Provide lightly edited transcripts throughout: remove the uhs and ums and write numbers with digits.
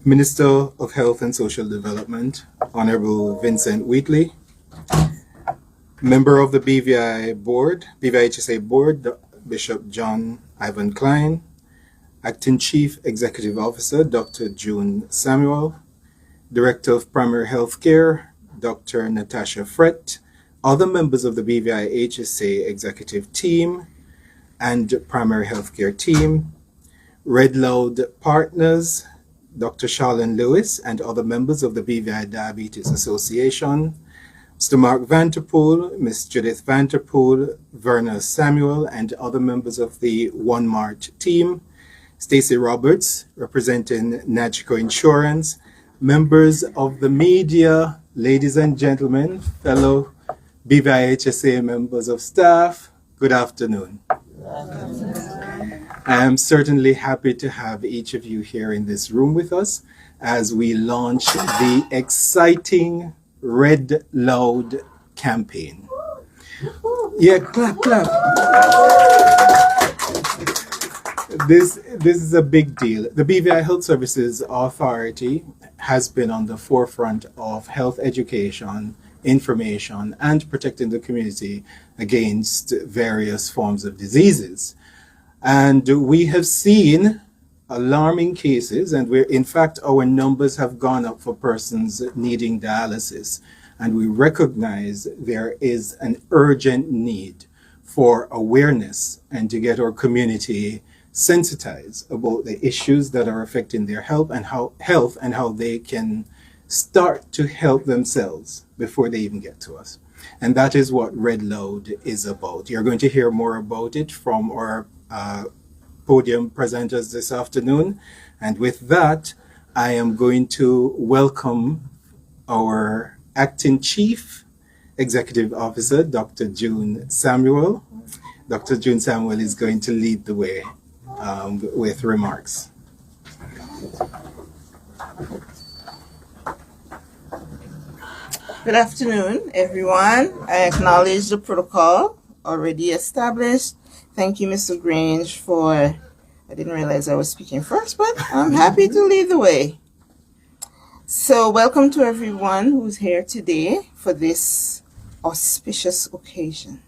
Minister of Health and Social Development, Honorable Vincent Wheatley, Member of the BVIHSA Board, Bishop John Ivan Klein, Acting Chief Executive Officer, Dr. June Samuel, Director of Primary Health Care, Dr. Natasha Frett, other members of the BVIHSA executive team and primary healthcare team, Red Loud Partners, Dr. Charlene Lewis, and other members of the BVI Diabetes Association, Mr. Mark Vanterpool, Ms. Judith Vanterpool, Verna Samuel, and other members of the One Mart team, Stacey Roberts, representing Nagico Insurance, members of the media, ladies and gentlemen, fellow BVIHSA members of staff, good afternoon. I am certainly happy to have each of you here in this room with us as we launch the exciting Red Loud campaign. Yeah, clap, clap. This is a big deal. The BVI Health Services Authority has been on the forefront of health education, information, and protecting the community against various forms of diseases. And we have seen alarming cases, and in fact, our numbers have gone up for persons needing dialysis. And we recognize there is an urgent need for awareness and to get our community sensitized about the issues that are affecting their health and how they can start to help themselves before they even get to us. And that is what Red Loud is about. You're going to hear more about it from our podium presenters this afternoon. And with that, I am going to welcome our Acting Chief Executive Officer, Dr. June Samuel. Dr. June Samuel is going to lead the way with remarks. Good afternoon, everyone. I acknowledge the protocol already established. Thank you, Mr. Grange, I didn't realize I was speaking first, but I'm happy to lead the way. So welcome to everyone who's here today for this auspicious occasion.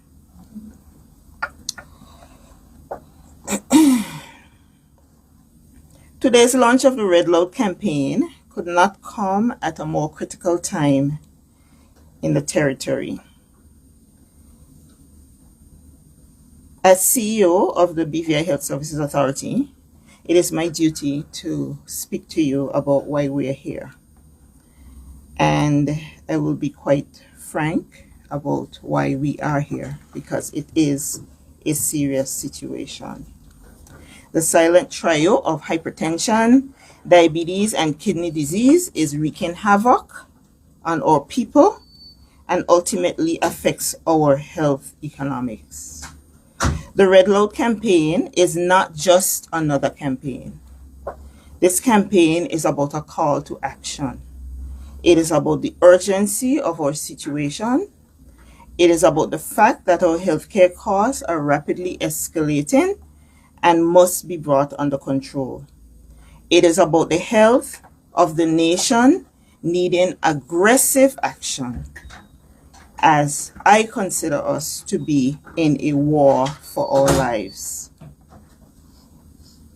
Today's launch of the Red Loud campaign could not come at a more critical time in the territory. As CEO of the BVI Health Services Authority, it is my duty to speak to you about why we are here. And I will be quite frank about why we are here, because it is a serious situation. The silent trio of hypertension, diabetes, and kidney disease is wreaking havoc on our people and ultimately affects our health economics. The Red Loud campaign is not just another campaign. This campaign is about a call to action. It is about the urgency of our situation. It is about the fact that our healthcare costs are rapidly escalating and must be brought under control. It is about the health of the nation needing aggressive action, as I consider us to be in a war for our lives.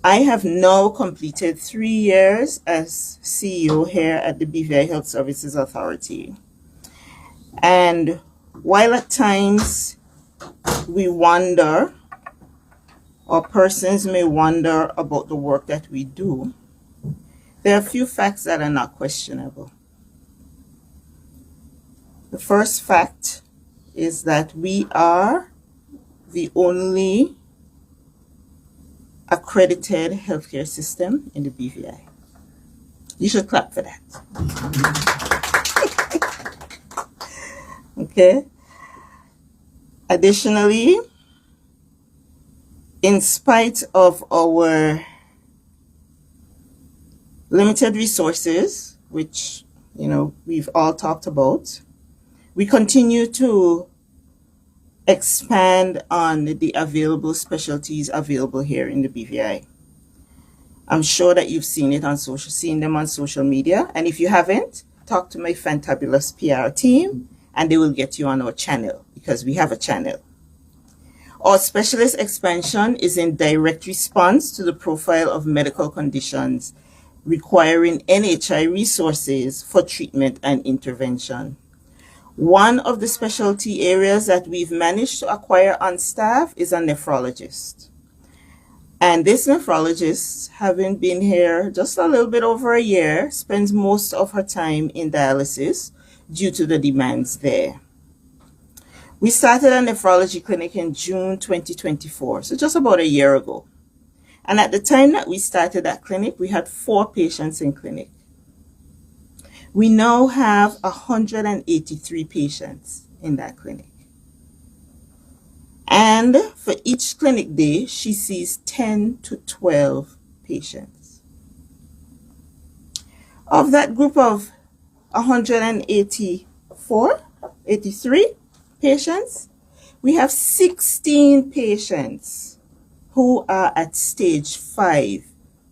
I have now completed 3 years as CEO here at the BVI Health Services Authority. And while at times we wonder, or persons may wonder about the work that we do, there are a few facts that are not questionable. The first fact is that we are the only accredited healthcare system in the BVI. You should clap for that. Okay. Additionally, in spite of our limited resources, which we've all talked about, we continue to expand on the available specialties available here in the BVI. I'm sure that you've seen them on social media. And if you haven't, talk to my fantabulous PR team and they will get you on our channel, because we have a channel. Our specialist expansion is in direct response to the profile of medical conditions requiring NHI resources for treatment and intervention. One of the specialty areas that we've managed to acquire on staff is a nephrologist. And this nephrologist, having been here just a little bit over a year, spends most of her time in dialysis due to the demands there. We started a nephrology clinic in June 2024, so just about a year ago. And at the time that we started that clinic, we had 4 patients in clinic. We now have 183 patients in that clinic. And for each clinic day, she sees 10 to 12 patients. Of that group of 83 patients, we have 16 patients who are at stage 5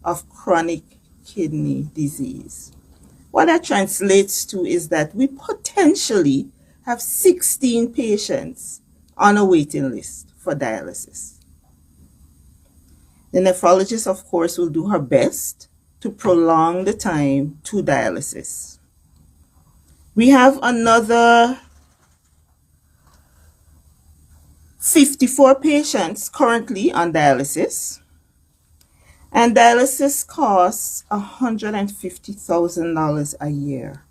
of chronic kidney disease. What that translates to is that we potentially have 16 patients on a waiting list for dialysis. The nephrologist, of course, will do her best to prolong the time to dialysis. We have another 54 patients currently on dialysis, and dialysis costs $150,000 a year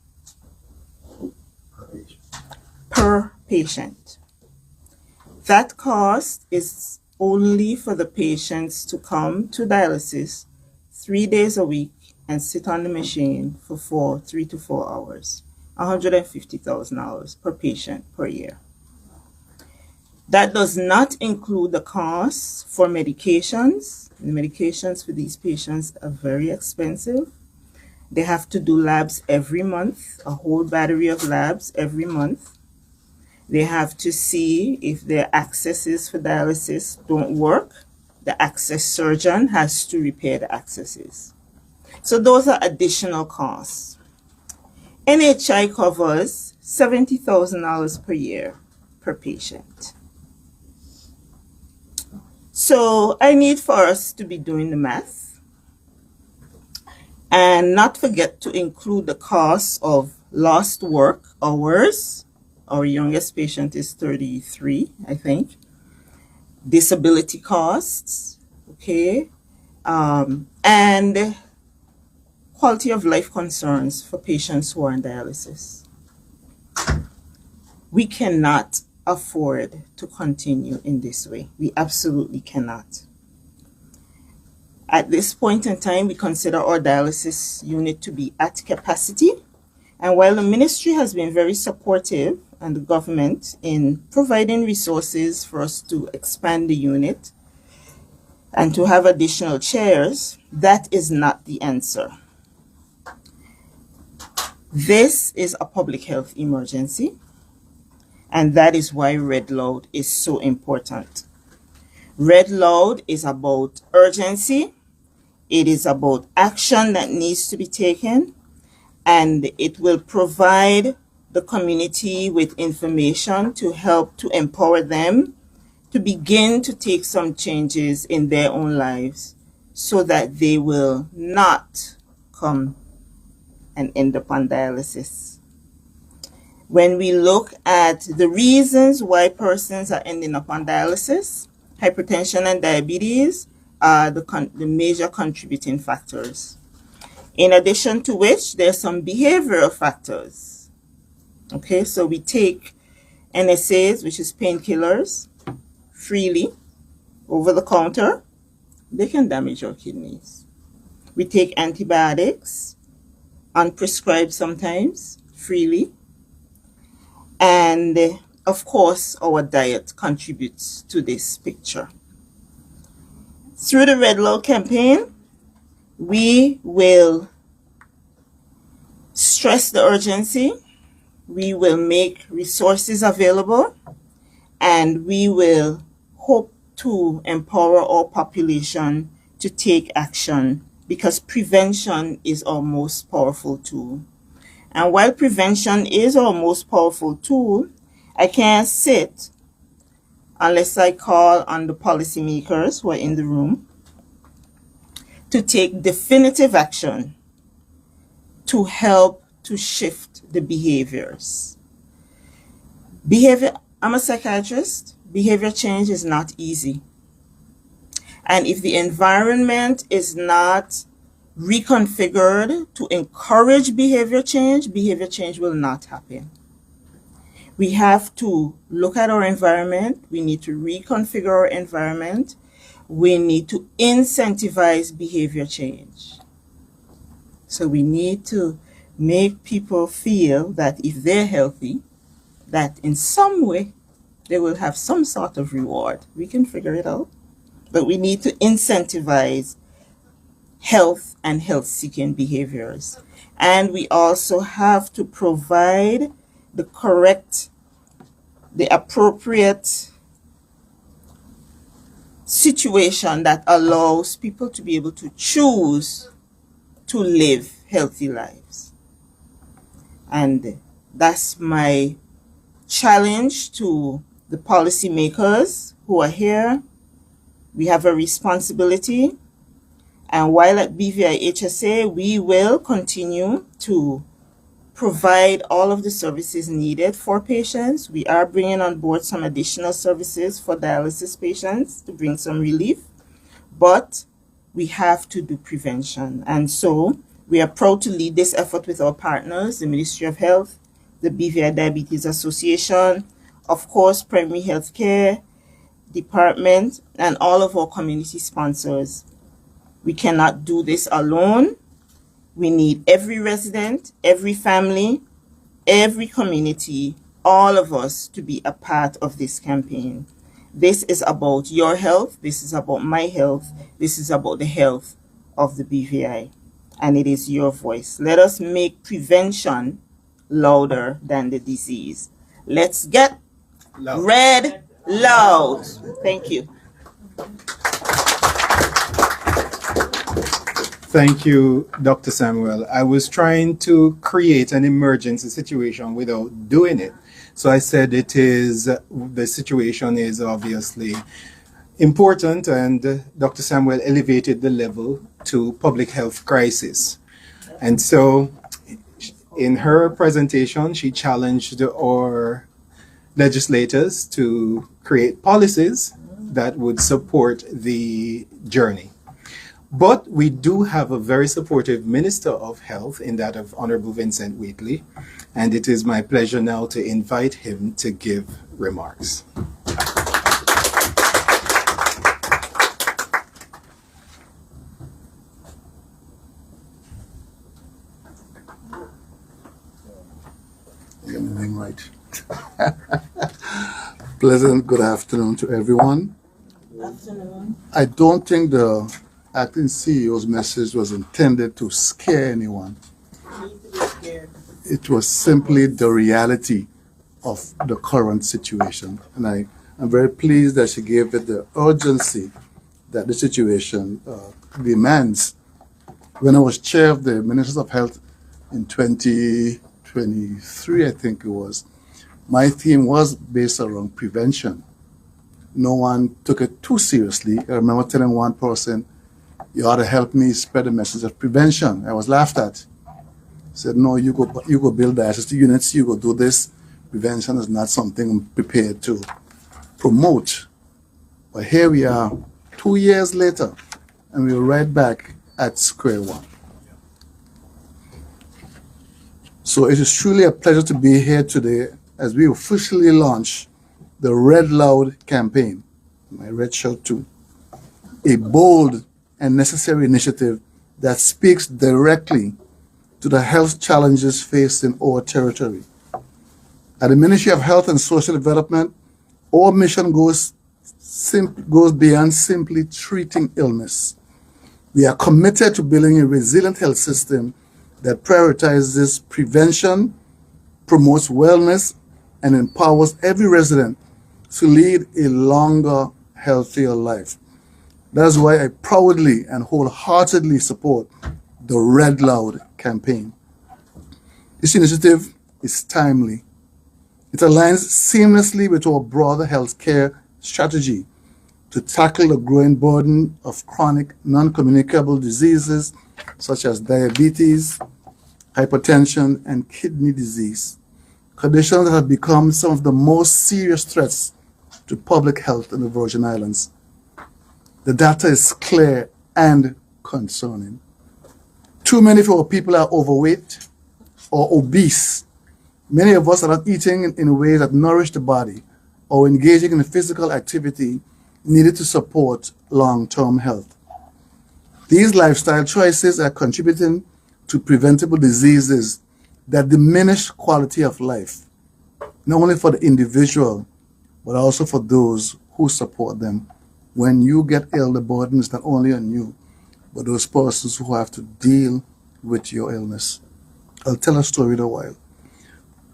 per patient. That cost is only for the patients to come to dialysis 3 days a week and sit on the machine for 3 to 4 hours. $150,000 per patient per year. That does not include the costs for medications. The medications for these patients are very expensive. They have to do labs every month, a whole battery of labs every month. They have to see if their accesses for dialysis don't work. The access surgeon has to repair the accesses. So those are additional costs. NHI covers $70,000 per year per patient. So I need for us to be doing the math and not forget to include the cost of lost work hours. Our youngest patient is 33, I think. Disability costs, okay, and quality of life concerns for patients who are on dialysis. We cannot afford to continue in this way. We absolutely cannot. At this point in time, we consider our dialysis unit to be at capacity. And while the ministry has been very supportive and the government in providing resources for us to expand the unit and to have additional chairs, that is not the answer. This is a public health emergency. And that is why Red Loud is so important. Red Loud is about urgency. It is about action that needs to be taken. And it will provide the community with information to help to empower them to begin to take some changes in their own lives so that they will not come and end up on dialysis. When we look at the reasons why persons are ending up on dialysis, hypertension and diabetes are the major contributing factors. In addition to which, there are some behavioral factors. Okay, so we take NSAIDs, which is painkillers, freely, over the counter. They can damage our kidneys. We take antibiotics, unprescribed sometimes, freely. And of course, our diet contributes to this picture. Through the Red Loud campaign, we will stress the urgency, we will make resources available, and we will hope to empower our population to take action because prevention is our most powerful tool. And while prevention is our most powerful tool, I can't sit unless I call on the policymakers who are in the room to take definitive action to help to shift the behaviors. I'm a psychiatrist. Behavior change is not easy. And if the environment is not reconfigured to encourage behavior change will not happen. We have to look at our environment. We need to reconfigure our environment. We need to incentivize behavior change. So we need to make people feel that if they're healthy, that in some way they will have some sort of reward. We can figure it out. But we need to incentivize health and health-seeking behaviors. And we also have to provide the appropriate situation that allows people to be able to choose to live healthy lives. And that's my challenge to the policymakers who are here. We have a responsibility. And while at BVIHSA, we will continue to provide all of the services needed for patients. We are bringing on board some additional services for dialysis patients to bring some relief, but we have to do prevention. And so we are proud to lead this effort with our partners, the Ministry of Health, the BVI Diabetes Association, of course, Primary Healthcare Department, and all of our community sponsors. We cannot do this alone. We need every resident, every family, every community, all of us to be a part of this campaign. This is about your health. This is about my health. This is about the health of the BVI. And it is your voice. Let us make prevention louder than the disease. Let's get red loud. Thank you. Thank you, Dr. Samuel. I was trying to create an emergency situation without doing it. So I said the situation is obviously important, and Dr. Samuel elevated the level to public health crisis. And so in her presentation, she challenged our legislators to create policies that would support the journey. But we do have a very supportive Minister of Health in that of Honorable Vincent Wheatley, and it is my pleasure now to invite him to give remarks. Everything right. Pleasant good afternoon to everyone. Good afternoon. I don't think the acting CEO's message was intended to scare anyone. It was simply the reality of the current situation. And I'm very pleased that she gave it the urgency that the situation demands. When I was chair of the Ministers of Health in 2023, I think it was, my theme was based around prevention. No one took it too seriously. I remember telling one person, "You ought to help me spread the message of prevention." I was laughed at. I said, "No, you go build dialysis units, you go do this. Prevention is not something I'm prepared to promote." But here we are 2 years later, and we're right back at square one. So it is truly a pleasure to be here today as we officially launch the Red Loud campaign, my red shirt too, a bold and necessary initiative that speaks directly to the health challenges faced in our territory. At the Ministry of Health and Social Development, our mission goes beyond simply treating illness. We are committed to building a resilient health system that prioritizes prevention, promotes wellness, and empowers every resident to lead a longer, healthier life. That is why I proudly and wholeheartedly support the Red Loud campaign. This initiative is timely. It aligns seamlessly with our broader healthcare strategy to tackle the growing burden of chronic non-communicable diseases such as diabetes, hypertension, and kidney disease, conditions that have become some of the most serious threats to public health in the Virgin Islands. The data is clear and concerning. Too many of our people are overweight or obese. Many of us are not eating in ways that nourish the body or engaging in physical activity needed to support long-term health. These lifestyle choices are contributing to preventable diseases that diminish quality of life, not only for the individual, but also for those who support them. When you get ill, the burden is not only on you, but those persons who have to deal with your illness. I'll tell a story in a while.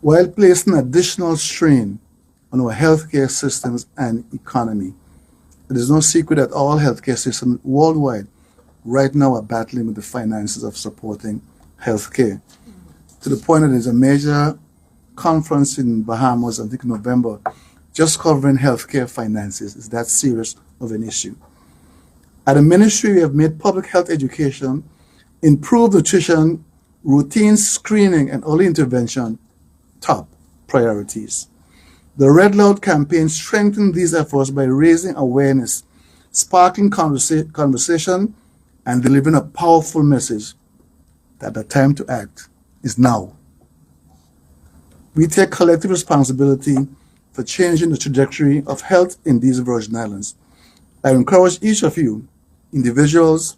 While placing additional strain on our healthcare systems and economy, it is no secret that all healthcare systems worldwide right now are battling with the finances of supporting healthcare, to the point that there's a major conference in Bahamas, I think in November, just covering healthcare finances. It's that serious of an issue. At the ministry, we have made public health education, improved nutrition, routine screening, and early intervention top priorities. The Red Loud campaign strengthened these efforts by raising awareness, sparking conversation, and delivering a powerful message that the time to act is now. We take collective responsibility for changing the trajectory of health in these Virgin Islands. I encourage each of you, individuals,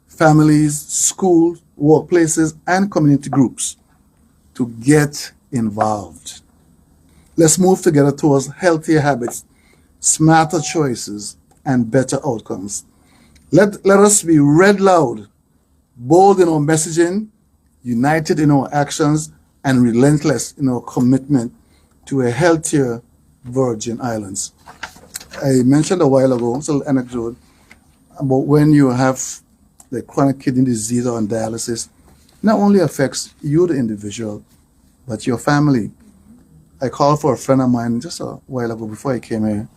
families, schools, workplaces, and community groups, to get involved. Let's move together towards healthier habits, smarter choices, and better outcomes. Let us be red loud, bold in our messaging, united in our actions, and relentless in our commitment to a healthier Virgin Islands. I mentioned a while ago, it's a little anecdote, about when you have the chronic kidney disease or on dialysis, not only affects you, the individual, but your family. I called for a friend of mine just a while ago before he came here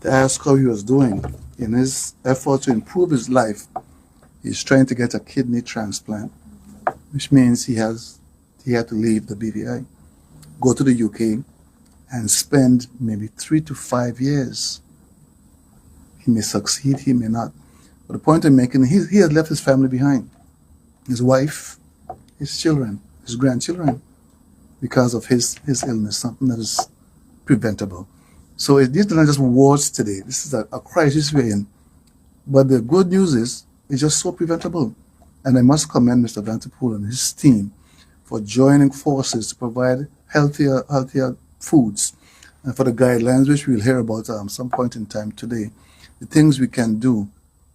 to ask how he was doing. In his effort to improve his life, he's trying to get a kidney transplant, which means he had to leave the BVI, go to the UK, and spend maybe 3 to 5 years. He may succeed, he may not. But the point I'm making, he has left his family behind. His wife, his children, his grandchildren, because of his illness, something that is preventable. So these are not just words today. This is a crisis we're in. But the good news is, it's just so preventable. And I must commend Mr. Vanterpool and his team for joining forces to provide healthier foods, and for the guidelines, which we'll hear about some point in time today, the things we can do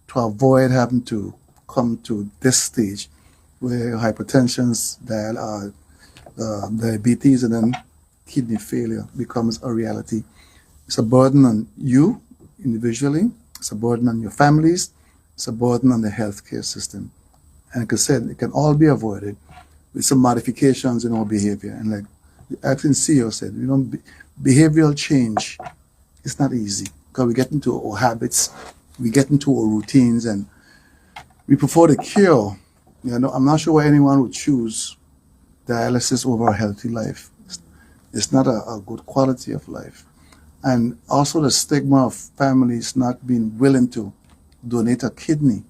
to avoid having to come to this stage where hypertension, diabetes, and then kidney failure becomes a reality. It's a burden on you individually, it's a burden on your families, it's a burden on the healthcare system. And like I said, it can all be avoided with some modifications in our behavior. And like the acting CEO said, behavioral change is not easy because we get into our habits, we get into our routines, and we prefer the cure. I'm not sure why anyone would choose dialysis over a healthy life. It's not a good quality of life. And also the stigma of families not being willing to donate a kidney.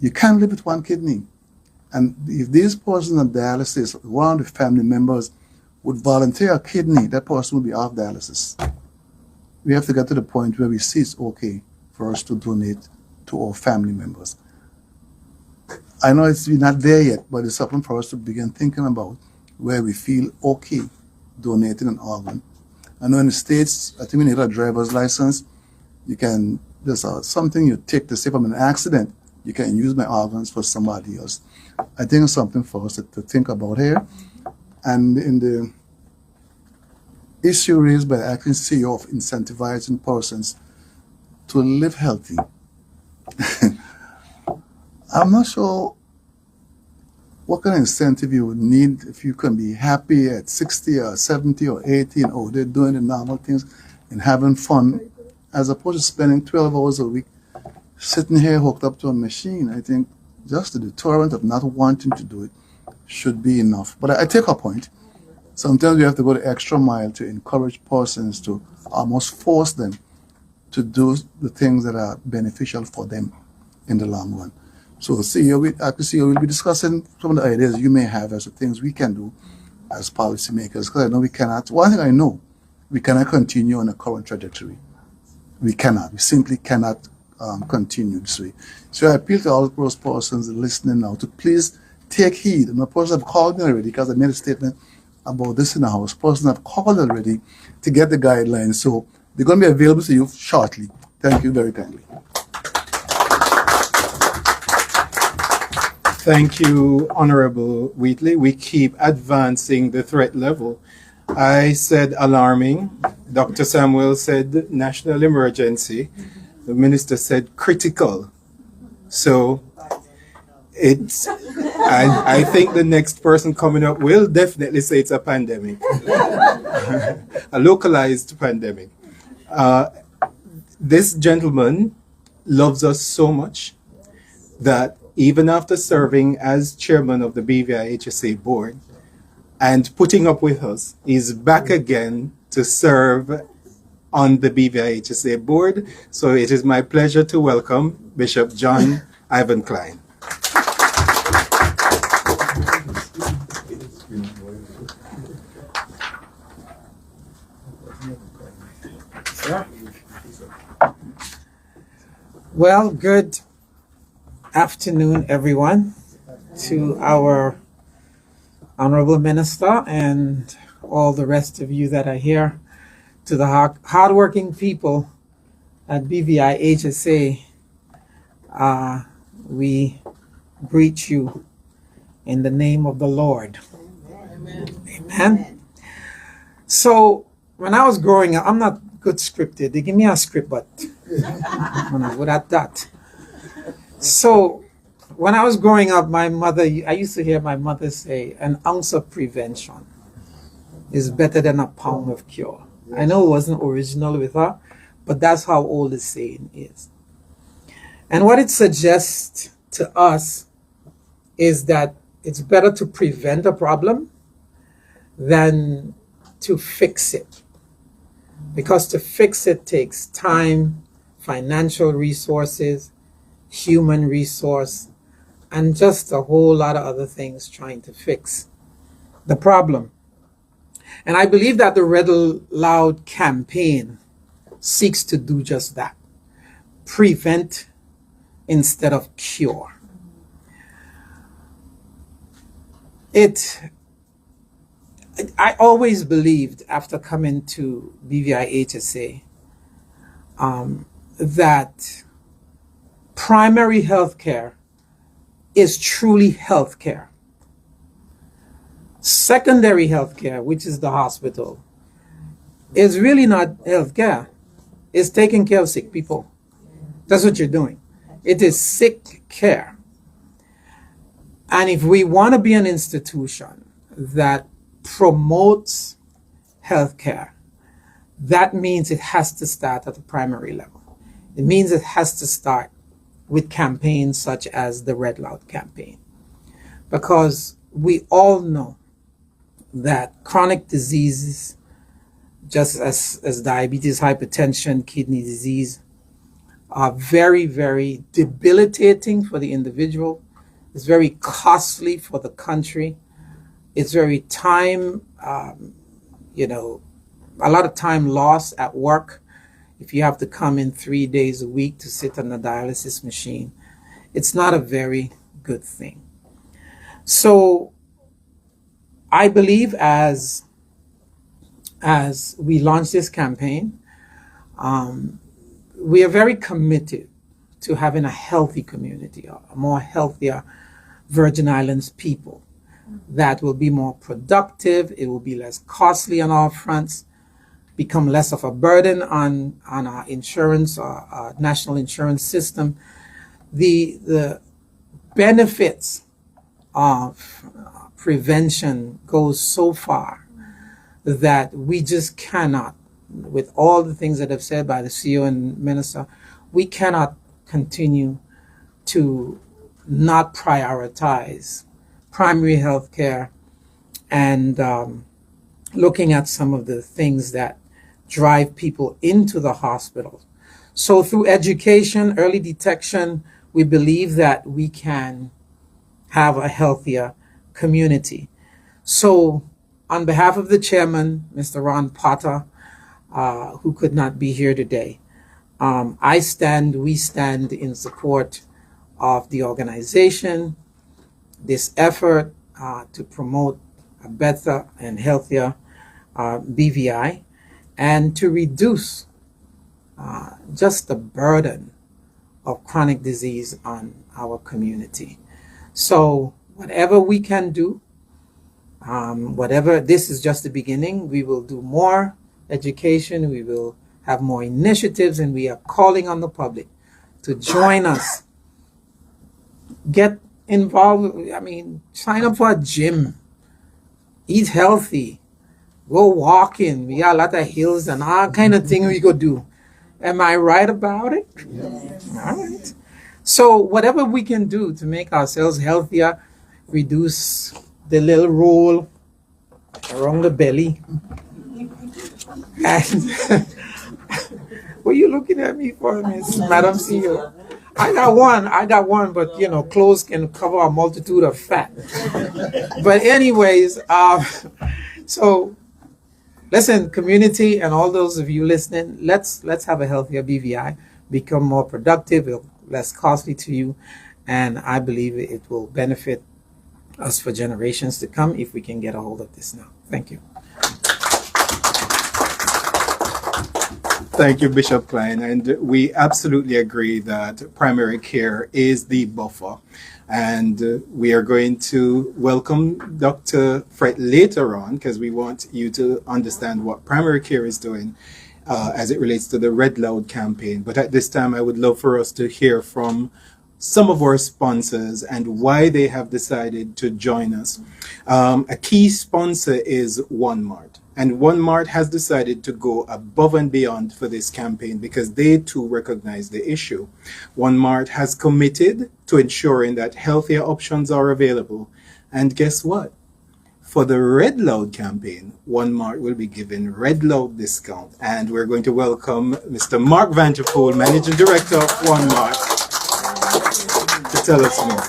You can't live with one kidney. And if these persons on dialysis, one of the family members would volunteer a kidney, that person would be off dialysis. We have to get to the point where we see it's okay for us to donate to our family members. I know we're not there yet, but it's something for us to begin thinking about where we feel okay donating an organ. I know in the States, I think we need a driver's license. There's something you take to say from an accident, you can use my organs for somebody else. I think it's something for us to think about here. And in the issue raised by the acting CEO of incentivizing persons to live healthy, I'm not sure what kind of incentive you would need if you can be happy at 60 or 70 or 80 and they're doing the normal things and having fun, as opposed to spending 12 hours a week sitting here hooked up to a machine. I think just the deterrent of not wanting to do it should be enough. But I take her point. Sometimes we have to go the extra mile to encourage persons, to almost force them to do the things that are beneficial for them in the long run. So after CEO, we'll be discussing some of the ideas you may have as to things we can do as policymakers, because I know we cannot, one thing I know, we cannot continue on the current trajectory. We cannot. We simply cannot continue this way. So I appeal to all those persons listening now to please take heed. And the persons have called me already, because I made a statement about this in the House. Persons have called already to get the guidelines. So they're going to be available to you shortly. Thank you very kindly. Thank you, Honorable Wheatley. We keep advancing the threat level. I said alarming. Dr. Samuel said national emergency. The minister said critical. So I think the next person coming up will definitely say it's a pandemic, a localized pandemic. This gentleman loves us so much that even after serving as chairman of the BVIHSA board and putting up with us, he's back again to serve on the BVIHSA board. So it is my pleasure to welcome Bishop John Ivan Klein. Well, good afternoon, everyone, to our Honorable Minister and all the rest of you that are here, to the hardworking people at BVIHSA. We greet you in the name of the Lord. Amen. Amen. So, when I was growing up, I'm not good scripted. They give me a script, but I'm not good at that. So, when I was growing up, I used to hear my mother say, an ounce of prevention is better than a pound of cure. I know it wasn't original with her, but that's how old the saying is. And what it suggests to us is that it's better to prevent a problem than to fix it. Because to fix it takes time, financial resources, human resource, and just a whole lot of other things trying to fix the problem. And I believe that the Red Loud campaign seeks to do just that. Prevent instead of cure. I always believed, after coming to BVIHSA, that primary health care is truly health care. Secondary health care, which is the hospital, is really not health care. It's taking care of sick people. That's what you're doing. It is sick care. And if we want to be an institution that promotes health care, that means it has to start at the primary level. It means it has to start with campaigns such as the Red Loud campaign. Because we all know that chronic diseases, just as diabetes, hypertension, kidney disease, are very, very debilitating for the individual. It's very costly for the country. It's very a lot of time lost at work. If you have to come in 3 days a week to sit on a dialysis machine, it's not a very good thing. So I believe as we launch this campaign, we are very committed to having a healthy community, a more healthier Virgin Islands people that will be more productive. It will be less costly on all fronts, become less of a burden on our insurance, our national insurance system, the benefits of prevention goes so far that we just cannot, with all the things that have said by the CEO and minister, we cannot continue to not prioritize primary health care and looking at some of the things that drive people into the hospital. So through education, early detection, we believe that we can have a healthier community. So on behalf of the chairman, Mr. Ron Potter, who could not be here today, we stand in support of the organization, this effort to promote a better and healthier BVI, and to reduce just the burden of chronic disease on our community. So whatever we can do, this is just the beginning. We will do more education, we will have more initiatives, and we are calling on the public to join us. Get involved, sign up for a gym, eat healthy, go walking. We got a lot of hills and all kind of thing we could do. Am I right about it? Yes. All right. So whatever we can do to make ourselves healthier, reduce the little roll around the belly. And what are you looking at me for, Miss Madam CEO? I got one, but clothes can cover a multitude of fat. But anyways, so listen, community and all those of you listening, let's have a healthier BVI, become more productive, less costly to you, and I believe it will benefit us for generations to come if we can get a hold of this now. Thank you. Thank you, Bishop Klein. And we absolutely agree that primary care is the buffer. And we are going to welcome Dr. Fred later on because we want you to understand what primary care is doing as it relates to the Red Loud campaign. But at this time, I would love for us to hear from some of our sponsors and why they have decided to join us. A key sponsor is OneMart. And OneMart has decided to go above and beyond for this campaign because they too recognize the issue. OneMart has committed to ensuring that healthier options are available. And guess what? For the Red Loud campaign, OneMart will be giving Red Loud discount. And we're going to welcome Mr. Mark Vanterpool, Managing Director of OneMart, to tell us more.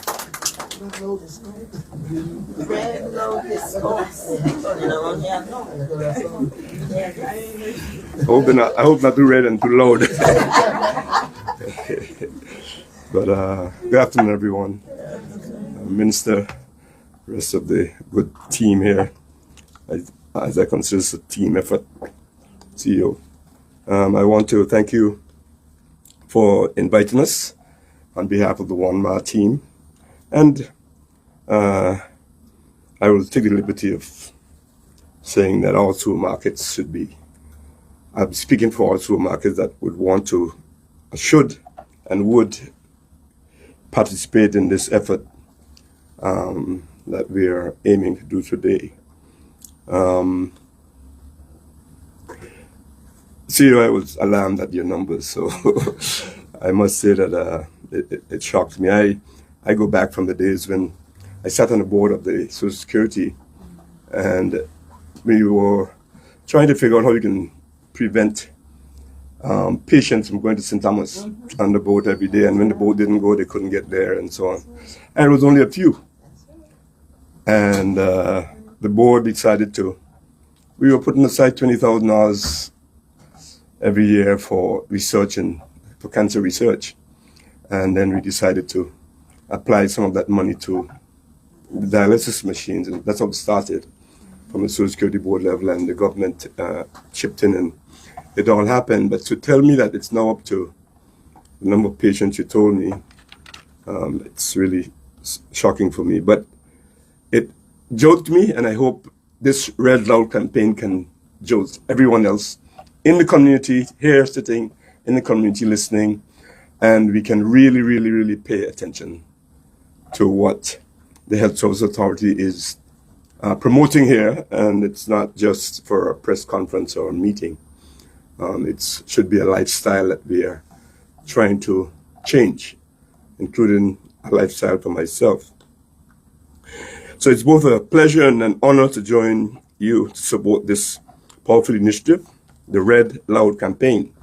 Red Load discount. I hope not too red and too loud. But good afternoon, everyone. Minister, rest of the good team here. As I consider this a team effort, CEO. I want to thank you for inviting us on behalf of the OneMart team. And I will take the liberty of saying that all supermarkets should be, I'm speaking for all supermarkets that would want to, should and would participate in this effort that we are aiming to do today. CEO, I was alarmed at your numbers, so I must say that it shocked me. I go back from the days when I sat on the board of the Social Security, and we were trying to figure out how we can prevent patients from going to St. Thomas on the boat every day, and when the boat didn't go, they couldn't get there, and so on. And it was only a few. And the board decided we were putting aside $20,000 every year for research and for cancer research. And then we decided to apply some of that money to the dialysis machines, and that's how it started from the Social Security Board level, and the government chipped in, and it all happened. But to tell me that it's now up to the number of patients you told me, it's really shocking for me. But it jolted me, and I hope this Red Loud campaign can jolt everyone else in the community, here sitting in the community listening, and we can really, really, really pay attention to what the Health Service Authority is promoting here, and it's not just for a press conference or a meeting. It should be a lifestyle that we are trying to change, including a lifestyle for myself. So it's both a pleasure and an honor to join you to support this powerful initiative, the Red Loud campaign,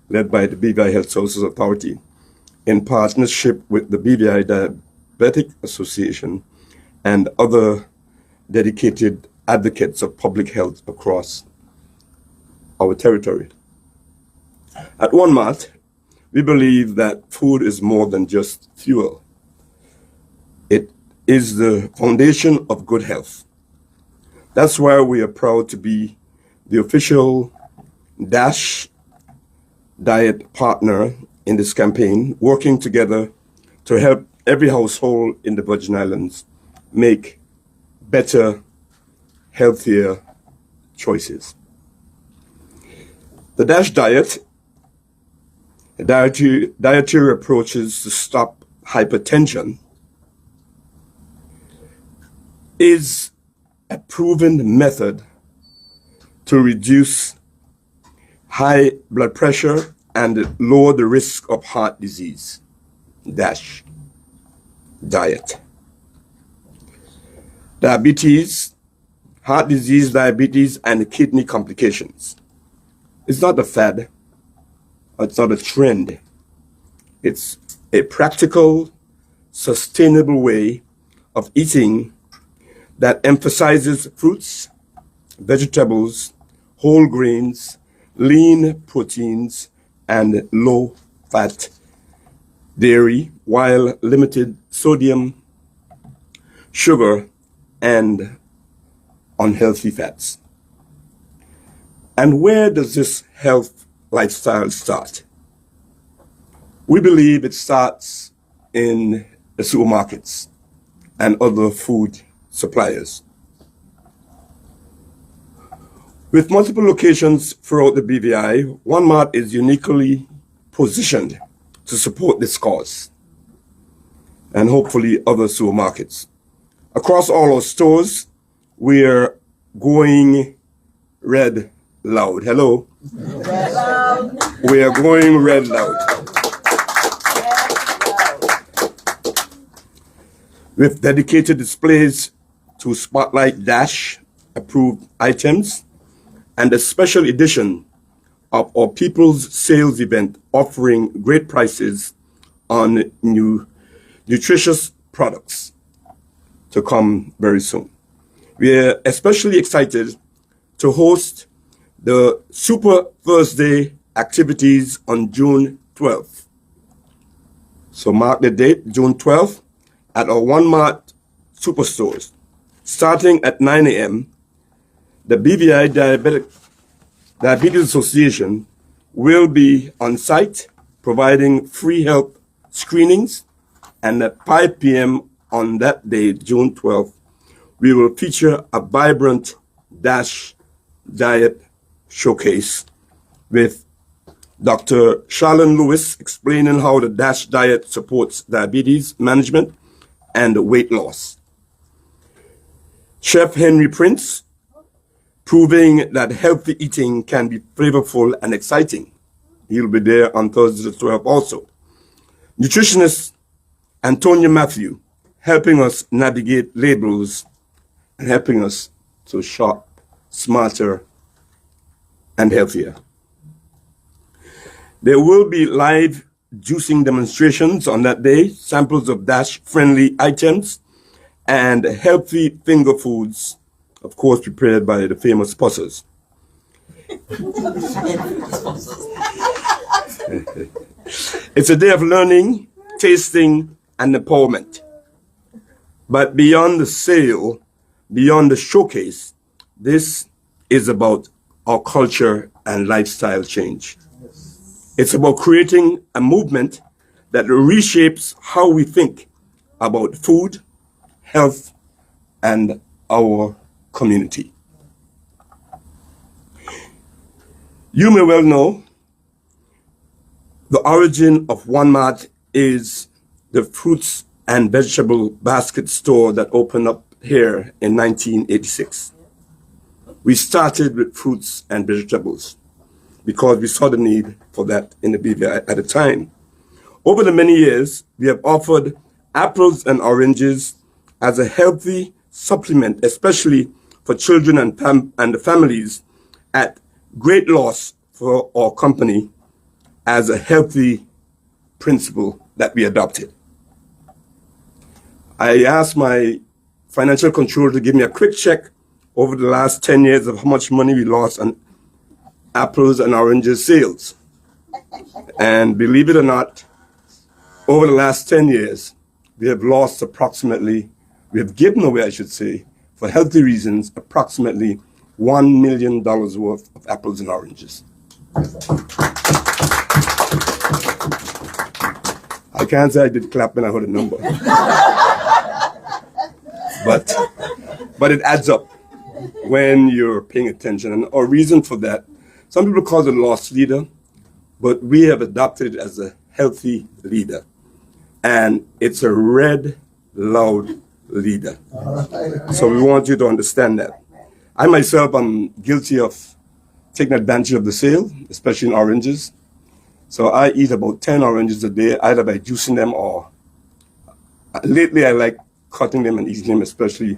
led by the BVI Health Services Authority, in partnership with the BVI Diabetic Association and other dedicated advocates of public health across our territory. At One Mart, we believe that food is more than just fuel. It is the foundation of good health. That's why we are proud to be the official DASH diet partner in this campaign, working together to help every household in the Virgin Islands make better, healthier choices. The DASH diet, dietary approaches to stop hypertension, is a proven method to reduce high blood pressure and lower the risk of heart disease. DASH diet. Diabetes, heart disease, diabetes, and kidney complications. It's not a fad. It's not a trend. It's a practical, sustainable way of eating that emphasizes fruits, vegetables, whole grains, lean proteins, and low-fat dairy, while limited sodium, sugar, and unhealthy fats. And where does this health lifestyle start? We believe it starts in the supermarkets and other food suppliers. With multiple locations throughout the BVI, One Mart is uniquely positioned to support this cause, and hopefully other supermarkets. Across all our stores, we're going red loud. Hello? Red loud. We are going red loud. With dedicated displays to spotlight DASH approved items and a special edition of our People's Sales event offering great prices on new nutritious products to come very soon. We are especially excited to host the Super Thursday activities on June 12th. So mark the date, June 12th, at our One Mart superstores. Starting at 9 a.m., the BVI Diabetes Association will be on site providing free health screenings, and at 5 p.m. on that day, June 12th, we will feature a vibrant DASH diet showcase with Dr. Charlene Lewis explaining how the DASH diet supports diabetes management and weight loss. Chef Henry Prince proving that healthy eating can be flavorful and exciting. He'll be there on Thursday the 12th also. Nutritionist Antonia Matthew helping us navigate labels and helping us to shop smarter and healthier. There will be live juicing demonstrations on that day, samples of DASH-friendly items, and healthy finger foods, of course, prepared by the famous Pussers. It's a day of learning, tasting, and empowerment. But beyond the sale, beyond the showcase, this is about our culture and lifestyle change. It's about creating a movement that reshapes how we think about food, health, and our community. You may well know The origin of One Mart is the fruits and vegetable basket store that opened up here in 1986. We started with fruits and vegetables because we saw the need for that in the BVI at the time. Over the many years, we have offered apples and oranges as a healthy supplement, especially for children and the families, at great loss for our company as a healthy principle that we adopted. I asked my financial controller to give me a quick check over the last 10 years of how much money we lost on apples and oranges sales. And believe it or not, over the last 10 years, we have given away, I should say, for healthy reasons, approximately $1 million worth of apples and oranges. I can't say I did clap when I heard a number. But it adds up when you're paying attention. And our reason for that, some people call it a lost leader, but we have adopted it as a healthy leader. And it's a red, loud leader. So we want you to understand that. I myself am guilty of taking advantage of the sale, especially in oranges. So I eat about 10 oranges a day, either by juicing them or lately I like cutting them and eating them, especially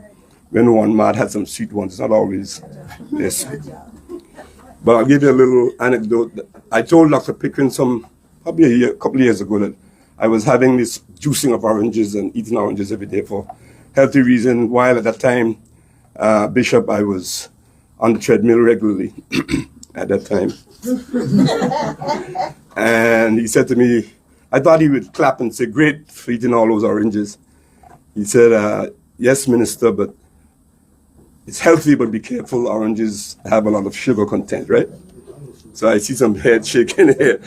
when One Mart had some sweet ones. It's not always this. But I'll give you a little anecdote. I told Dr. Pickering probably a couple of years ago that I was having this juicing of oranges and eating oranges every day for healthy reasons, while at that time, Bishop, I was on the treadmill regularly at that time. And he said to me, I thought he would clap and say, great for eating all those oranges. He said, yes, Minister, but it's healthy, but be careful. Oranges have a lot of sugar content, right? So I see some head shaking here.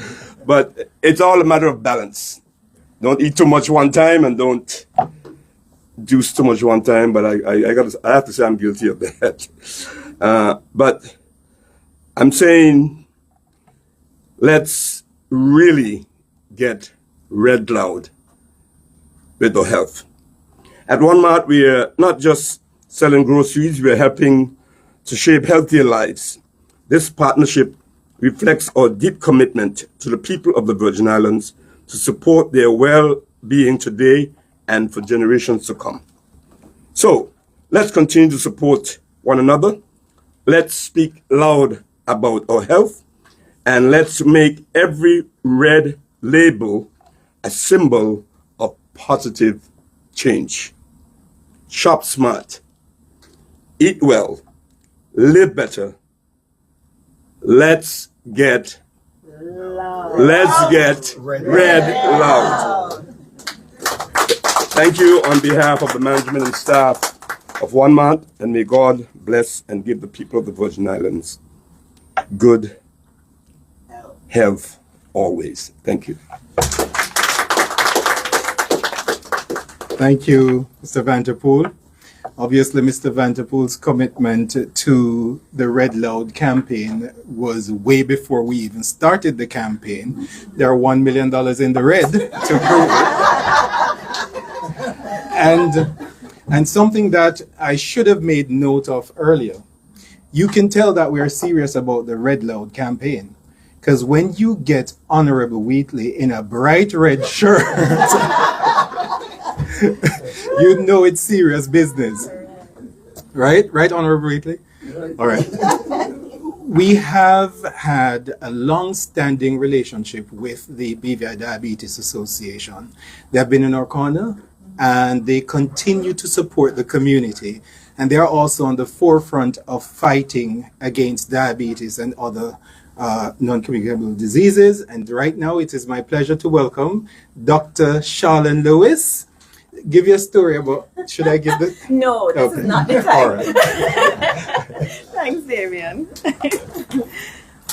But it's all a matter of balance. Don't eat too much one time and don't juice too much one time. But I have to say I'm guilty of that. But I'm saying let's really get red loud with our health. At One Mart, we are not just selling groceries, we are helping to shape healthier lives. This partnership reflects our deep commitment to the people of the Virgin Islands to support their well-being today and for generations to come. So let's continue to support one another. Let's speak loud about our health, and let's make every red label a symbol of positive change. Shop smart, eat well, live better. Let's get red loud. Thank you on behalf of the management and staff of One Mart, and may God bless and give the people of the Virgin Islands good health always. Thank you. Thank you, Mr. Vanterpool. Obviously, Mr. Vanterpool's commitment to the Red Loud campaign was way before we even started the campaign. There are $1 million in the red to prove it. And something that I should have made note of earlier, you can tell that we are serious about the Red Loud campaign. Because when you get Honorable Wheatley in a bright red shirt, you know it's serious business. Right? Right, Honorable Wheatley? All right. We have had a long-standing relationship with the BVI Diabetes Association. They have been in our corner, and they continue to support the community. And they are also on the forefront of fighting against diabetes and other non-communicable diseases. And right now, it is my pleasure to welcome Dr. Charlene Lewis. Give you a story about, should I give the? No, this Okay. is not the time. All right. Thanks, Damian.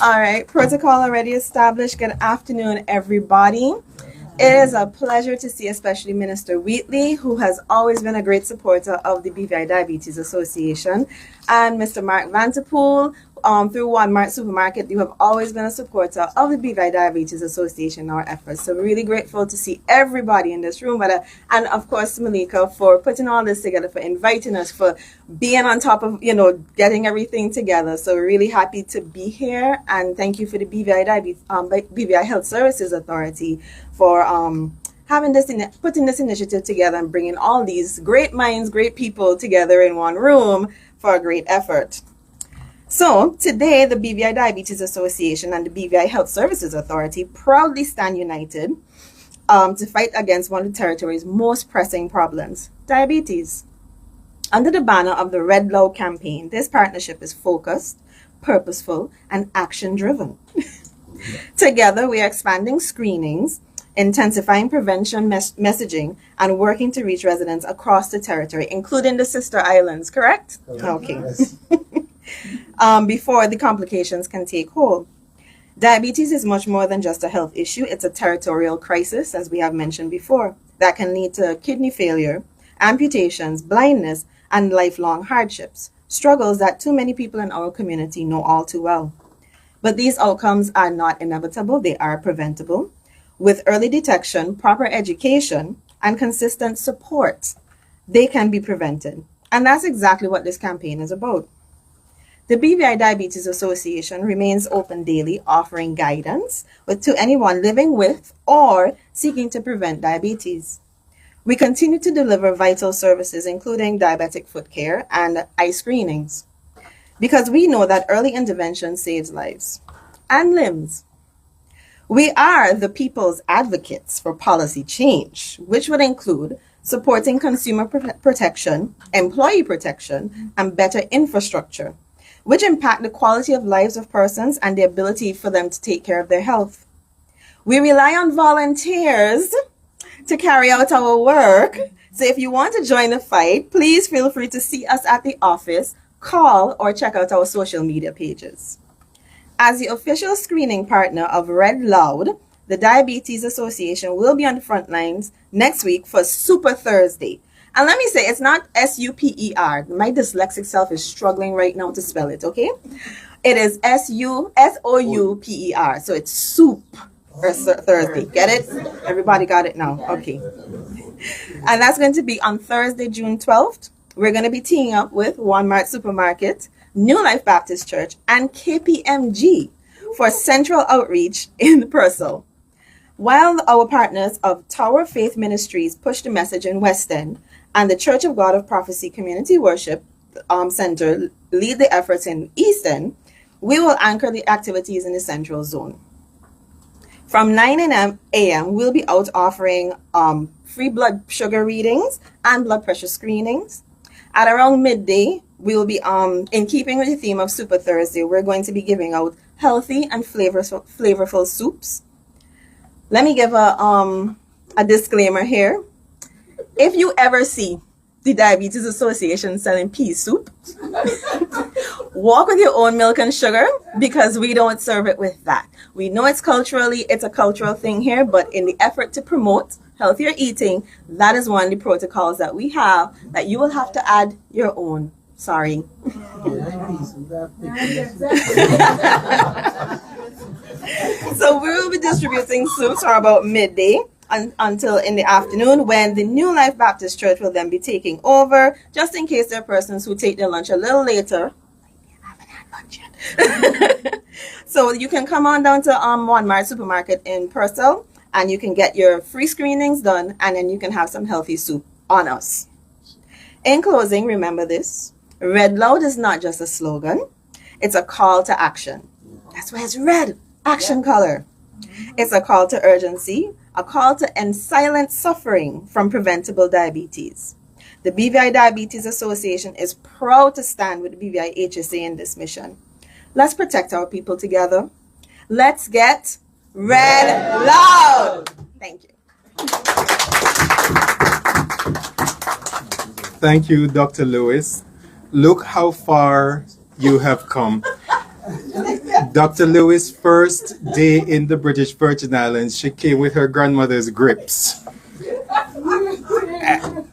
All right, protocol already established. Good afternoon, everybody. It is a pleasure to see especially Minister Wheatley, who has always been a great supporter of the BVI Diabetes Association, and Mr. Mark Vanterpool, through Walmart Supermarket, you have always been a supporter of the BVI Diabetes Association, our efforts. So we're really grateful to see everybody in this room, and of course Malika for putting all this together, for inviting us, for being on top of, getting everything together. So we're really happy to be here, and thank you for the BVI Health Services Authority for putting this initiative together and bringing all these great minds, great people together in one room for a great effort. So today, the BVI Diabetes Association and the BVI Health Services Authority proudly stand united to fight against one of the territory's most pressing problems, diabetes. Under the banner of the Red Loud campaign, this partnership is focused, purposeful, and action-driven. Together, we are expanding screenings, intensifying prevention messaging, and working to reach residents across the territory, including the sister islands, correct? Okay. Yes. Before the complications can take hold. Diabetes is much more than just a health issue. It's a territorial crisis, as we have mentioned before, that can lead to kidney failure, amputations, blindness, and lifelong hardships, struggles that too many people in our community know all too well. But these outcomes are not inevitable, they are preventable. With early detection, proper education, and consistent support, they can be prevented. And that's exactly what this campaign is about. The BVI Diabetes Association remains open daily, offering guidance to anyone living with or seeking to prevent diabetes. We continue to deliver vital services, including diabetic foot care and eye screenings, because we know that early intervention saves lives and limbs. We are the people's advocates for policy change, which would include supporting consumer protection, employee protection, and better infrastructure, which impact the quality of lives of persons and the ability for them to take care of their health. We rely on volunteers to carry out our work. So if you want to join the fight, please feel free to see us at the office, call, or check out our social media pages. As the official screening partner of Red Loud, the Diabetes Association will be on the front lines next week for Super Thursday. And let me say, it's not S-U-P-E-R. My dyslexic self is struggling right now to spell it, okay? It is S-O-U-P-E-R. So it's Soup Thursday. Get it? Everybody got it now? Okay. And that's going to be on Thursday, June 12th. We're going to be teaming up with Walmart Supermarket, New Life Baptist Church, and KPMG for central outreach in Purcell. While our partners of Tower Faith Ministries push the message in West End and the Church of God of Prophecy Community Worship Center lead the efforts in East End, we will anchor the activities in the Central Zone. From 9 a.m., we'll be out offering free blood sugar readings and blood pressure screenings. At around midday, we will be, in keeping with the theme of Super Thursday, we're going to be giving out healthy and flavorful soups. Let me give a disclaimer here. If you ever see the Diabetes Association selling pea soup, walk with your own milk and sugar, because we don't serve it with that. We know it's a cultural thing here, but in the effort to promote healthier eating, that is one of the protocols that we have, that you will have to add your own. Sorry. So we will be distributing soups for about midday until in the afternoon, when the New Life Baptist Church will then be taking over, just in case there are persons who take their lunch a little later. I haven't had lunch yet. So you can come on down to Walmart Supermarket in Purcell, and you can get your free screenings done, and then you can have some healthy soup on us. In closing, remember this: Red Loud is not just a slogan, it's a call to action. That's why it's red, action color. It's a call to urgency, a call to end silent suffering from preventable diabetes. The BVI Diabetes Association is proud to stand with the BVIHSA in this mission. Let's protect our people together. Let's get Red Loud. Thank you. Thank you, Dr. Lewis. Look how far you have come. Dr. Lewis' first day in the British Virgin Islands, she came with her grandmother's grips.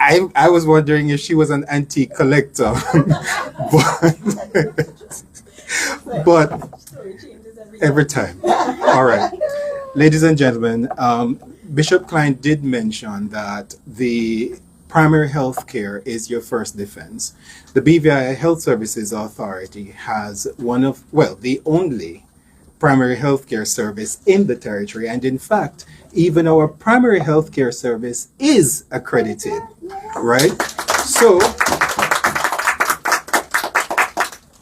I was wondering if she was an antique collector. but every time. All right. Ladies and gentlemen, Bishop Klein did mention that the primary health care is your first defense. The BVI Health Services Authority has the only primary health care service in the territory. And in fact, even our primary health care service is accredited, right? So,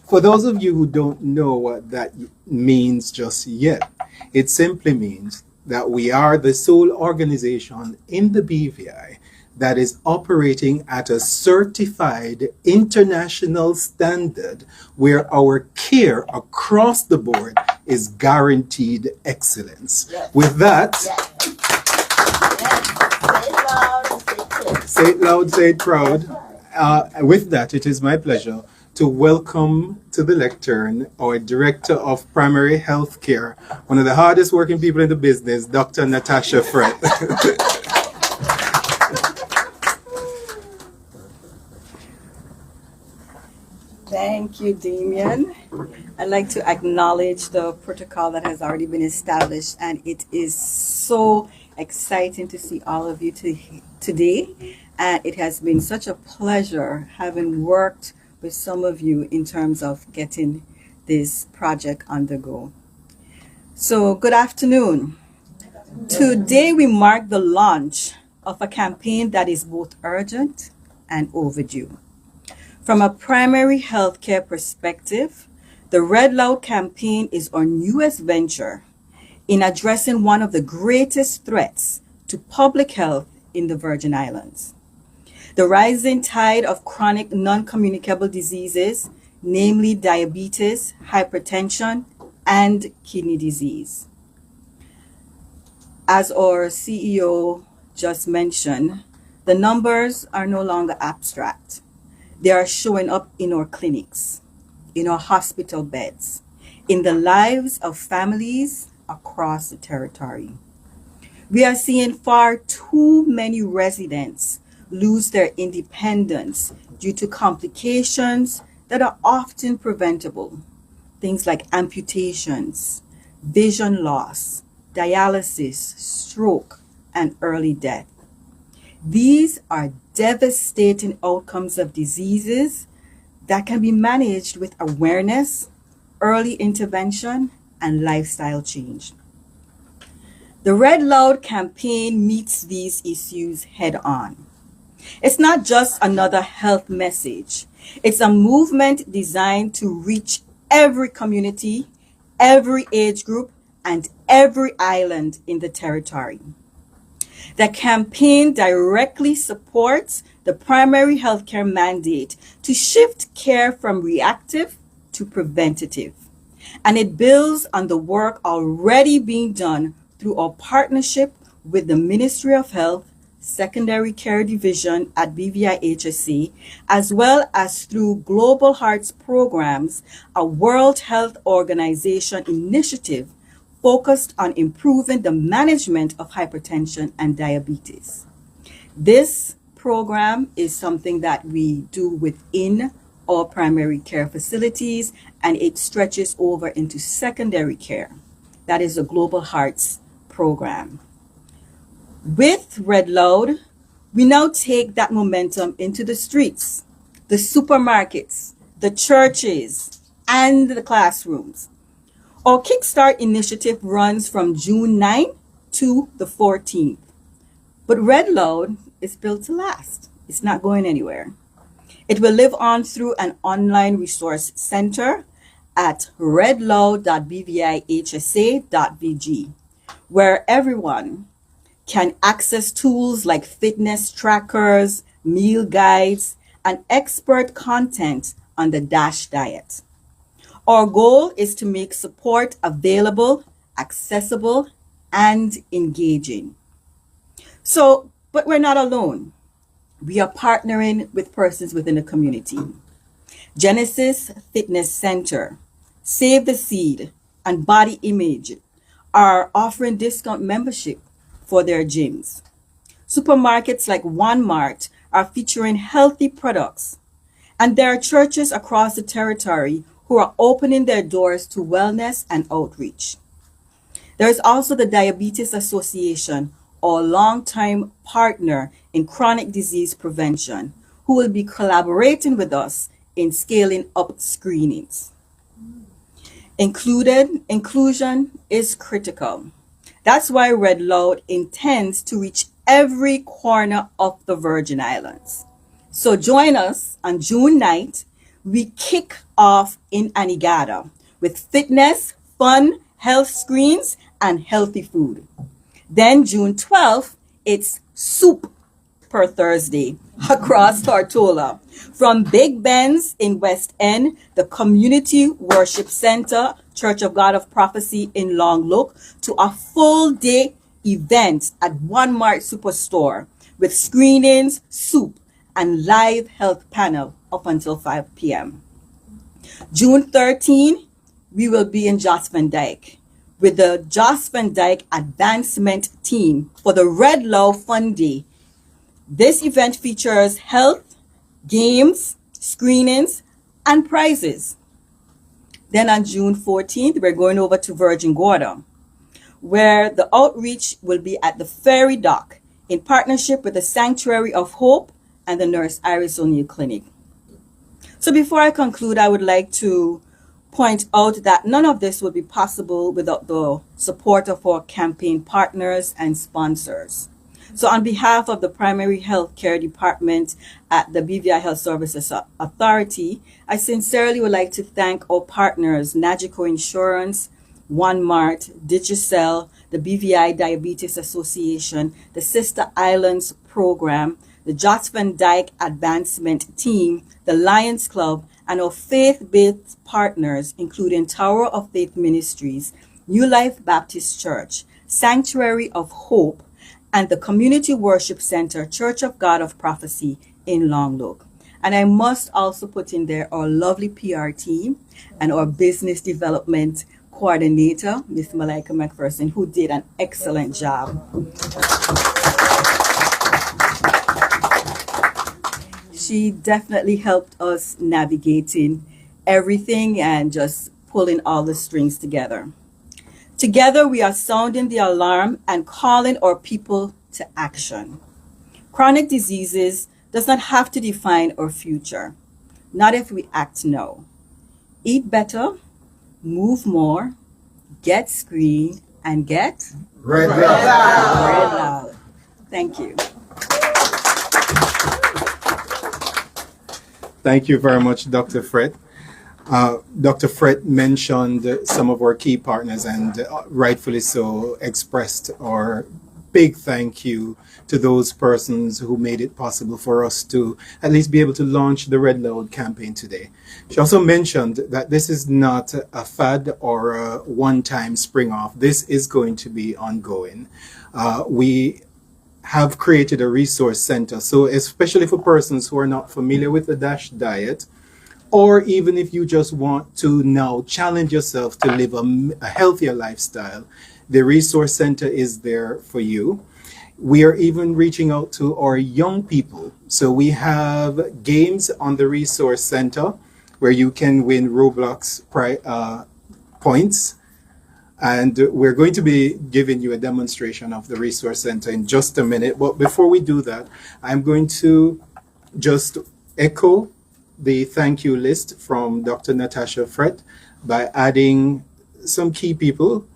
for those of you who don't know what that means just yet, it simply means that we are the sole organization in the BVI that is operating at a certified international standard where our care across the board is guaranteed excellence. Yes. With that, say it loud, say it proud. With that, it is my pleasure to welcome to the lectern our Director of Primary Health Care, one of the hardest working people in the business, Dr. Natasha Fred. Thank you, Damien. I'd like to acknowledge the protocol that has already been established, and it is so exciting to see all of you today. And it has been such a pleasure having worked with some of you in terms of getting this project on the go. So, good afternoon. Today we mark the launch of a campaign that is both urgent and overdue. From a primary healthcare perspective, the Red Loud campaign is our newest venture in addressing one of the greatest threats to public health in the Virgin Islands. The rising tide of chronic non-communicable diseases, namely diabetes, hypertension, and kidney disease. As our CEO just mentioned, the numbers are no longer abstract. They are showing up in our clinics, in our hospital beds, in the lives of families across the territory. We are seeing far too many residents lose their independence due to complications that are often preventable. Things like amputations, vision loss, dialysis, stroke, and early death. These are devastating outcomes of diseases that can be managed with awareness, early intervention, and lifestyle change. The Red Loud campaign meets these issues head on. It's not just another health message. It's a movement designed to reach every community, every age group, and every island in the territory. The campaign directly supports the primary healthcare mandate to shift care from reactive to preventative. And it builds on the work already being done through our partnership with the Ministry of Health, Secondary Care Division at BVIHSA, as well as through Global Hearts Programs, a World Health Organization initiative focused on improving the management of hypertension and diabetes. This program is something that we do within our primary care facilities, and it stretches over into secondary care. That is the Global Hearts program. With Red Loud, we now take that momentum into the streets, the supermarkets, the churches, and the classrooms. Our Kickstart initiative runs from June 9th to the 14th. But Red Loud is built to last. It's not going anywhere. It will live on through an online resource center at redloud.bvihsa.vg, where everyone can access tools like fitness trackers, meal guides, and expert content on the DASH diet. Our goal is to make support available, accessible, and engaging. But we're not alone. We are partnering with persons within the community. Genesis Fitness Center, Save the Seed, and Body Image are offering discount membership for their gyms. Supermarkets like Walmart are featuring healthy products. And there are churches across the territory who are opening their doors to wellness and outreach. There is also the Diabetes Association, our longtime partner in chronic disease prevention, who will be collaborating with us in scaling up screenings. Inclusion is critical. That's why Red Loud intends to reach every corner of the Virgin Islands. So join us on June 9th. We kick off in Anegada with fitness, fun, health screens, and healthy food. Then June 12th, it's soup per Thursday across Tortola. From Big Ben's in West End, the Community Worship Center, Church of God of Prophecy in Long Look, to a full day event at One Mart Superstore with screenings, soup, and live health panel up until 5 p.m. June 13, we will be in Jost Van Dyke with the Jost Van Dyke Advancement Team for the Red Loud Fun Day. This event features health, games, screenings, and prizes. Then on June 14th, we're going over to Virgin Gorda, where the outreach will be at the Ferry Dock in partnership with the Sanctuary of Hope and the Nurse Iris O'Neill Clinic. So before I conclude, I would like to point out that none of this would be possible without the support of our campaign partners and sponsors. So on behalf of the Primary Health Care Department at the BVI Health Services Authority, I sincerely would like to thank our partners, Nagico Insurance, One Mart, Digicel, the BVI Diabetes Association, the Sister Islands Program, the Jost Van Dyke Advancement Team, the Lions Club, and our faith-based partners, including Tower of Faith Ministries, New Life Baptist Church, Sanctuary of Hope, and the Community Worship Center, Church of God of Prophecy in Long Look. And I must also put in there our lovely PR team and our business development coordinator, Miss Malika McPherson, who did an excellent job. She definitely helped us navigating everything and just pulling all the strings together. Together, we are sounding the alarm and calling our people to action. Chronic diseases does not have to define our future, not if we act now. Eat better, move more, get screened, and get Red Loud. Red Loud. Thank you. Thank you very much, Dr. Fred. Dr. Fred mentioned some of our key partners and rightfully so expressed our big thank you to those persons who made it possible for us to at least be able to launch the Red Loud campaign today. She also mentioned that this is not a fad or a one-time spring off. This is going to be ongoing. We have created a resource center, so especially for persons who are not familiar with the DASH diet, or even if you just want to now challenge yourself to live a healthier lifestyle, the Resource Center is there for you. We are even reaching out to our young people. So we have games on the Resource Center where you can win Roblox points. And we're going to be giving you a demonstration of the Resource Center in just a minute. But before we do that, I'm going to just echo the thank you list from Dr. Natasha Frett by adding some key people.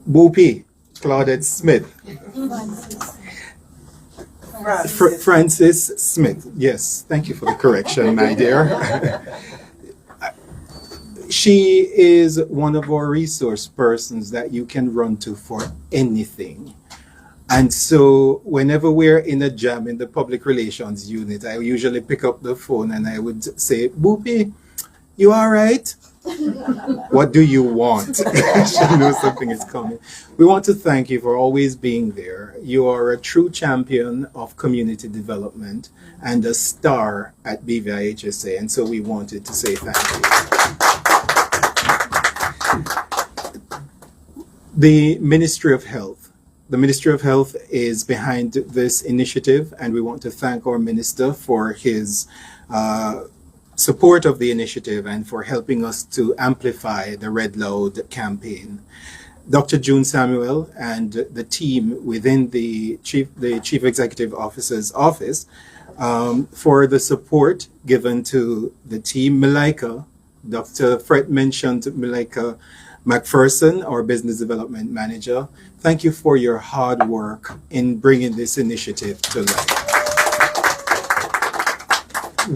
Boopy, Claudette Smith. Francis Smith. Yes, thank you for the correction, my dear. She is one of our resource persons that you can run to for anything. And so whenever we're in a jam in the public relations unit, I usually pick up the phone and I would say, Boopy, you all right? What do you want? She knows something is coming. We want to thank you for always being there. You are a true champion of community development and a star at BVIHSA. And so we wanted to say thank you. The Ministry of Health. The Ministry of Health is behind this initiative, and we want to thank our minister for his support of the initiative and for helping us to amplify the Red Loud campaign. Dr. June Samuel and the team within the Chief Executive Officer's office for the support given to the team. Malika, Dr. Fred mentioned Malika McPherson, our Business Development Manager. Thank you for your hard work in bringing this initiative to life.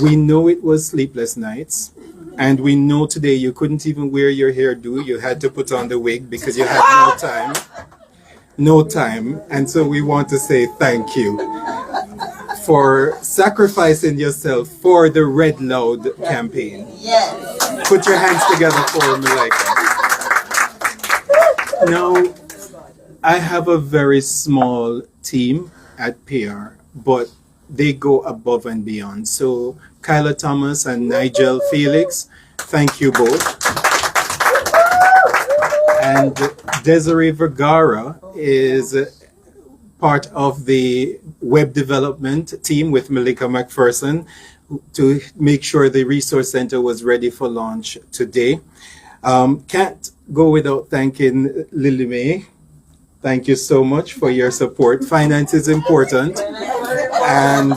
We know it was sleepless nights, and we know today you couldn't even wear your hairdo. You had to put on the wig because you had no time. And so we want to say thank you for sacrificing yourself for the Red Loud campaign. Yes. Put your hands together for Malika. Now, I have a very small team at PR, but they go above and beyond. So Kyla Thomas and Nigel Felix, thank you both. And Desiree Vergara is part of the web development team with Malika McPherson to make sure the resource center was ready for launch today. Can't go without thanking Lily May. Thank you so much for your support. Finance is important, and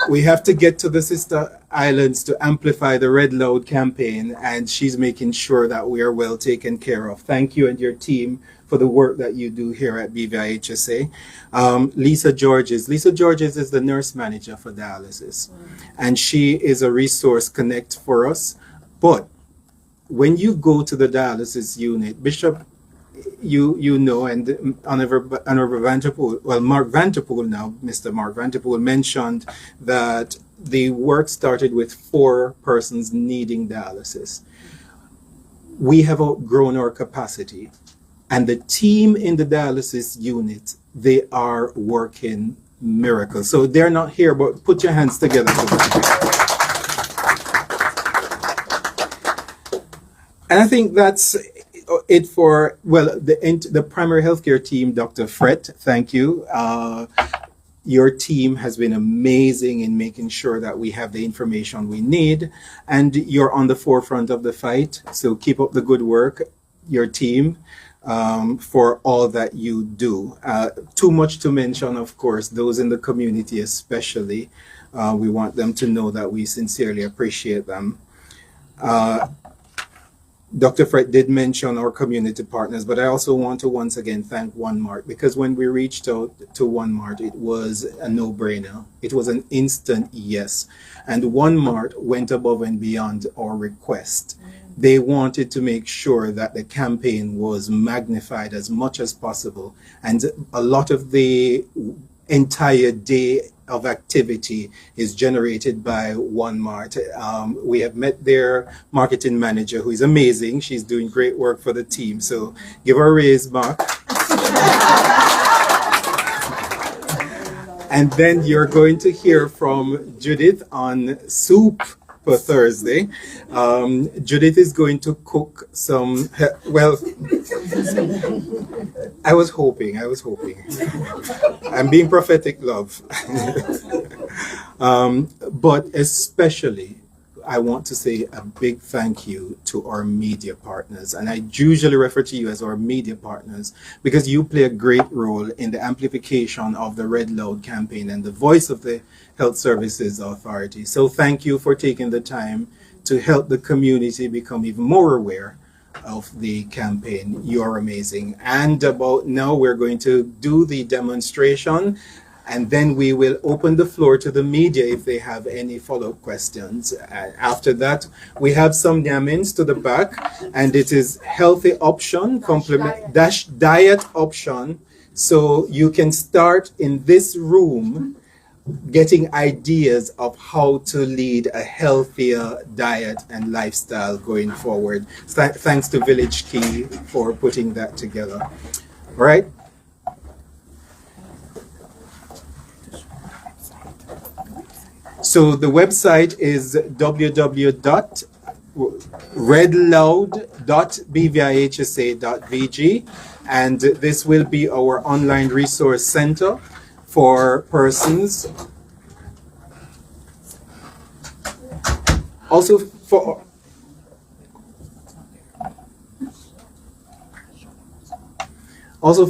we have to get to the sister islands to amplify the Red Loud campaign, and she's making sure that we are well taken care of. Thank you and your team for the work that you do here at BVIHSA. Lisa Georges is the nurse manager for dialysis, and she is a resource connect for us. But when you go to the dialysis unit, Bishop, you know, and Honorable Vanderpool, well, Mark Vanderpool now, Mr. Mark Vanderpool mentioned that the work started with 4 persons needing dialysis. We have outgrown our capacity, and the team in the dialysis unit, they are working miracles. So they're not here, but put your hands together for them. And I think that's it for, well, the primary healthcare team. Dr. Fred, thank you. Your team has been amazing in making sure that we have the information we need, and you're on the forefront of the fight. So keep up the good work, your team, for all that you do. Too much to mention, of course, those in the community especially. We want them to know that we sincerely appreciate them. Dr. Fred did mention our community partners, but I also want to once again thank OneMart, because when we reached out to OneMart, it was a no-brainer. It was an instant yes. And OneMart went above and beyond our request. They wanted to make sure that the campaign was magnified as much as possible. And a lot of the entire day of activity is generated by OneMart. We have met their marketing manager, who is amazing. She's doing great work for the team. So give her a raise, Mark. And then you're going to hear from Judith on soup for Thursday. Judith is going to cook some, well, I was hoping. I'm being prophetic, love. But especially, I want to say a big thank you to our media partners. And I usually refer to you as our media partners because you play a great role in the amplification of the Red Loud campaign and the voice of the Health Services Authority. So thank you for taking the time to help the community become even more aware of the campaign. You are amazing. And about now, we're going to do the demonstration, and then we will open the floor to the media if they have any follow-up questions. After that, we have some yamins to the back, and it is healthy option, complement dash diet option. So you can start in this room getting ideas of how to lead a healthier diet and lifestyle going forward. Thanks to Village Key for putting that together. All right. So the website is www.redloud.bvihsa.vg, and this will be our online resource center for persons Also for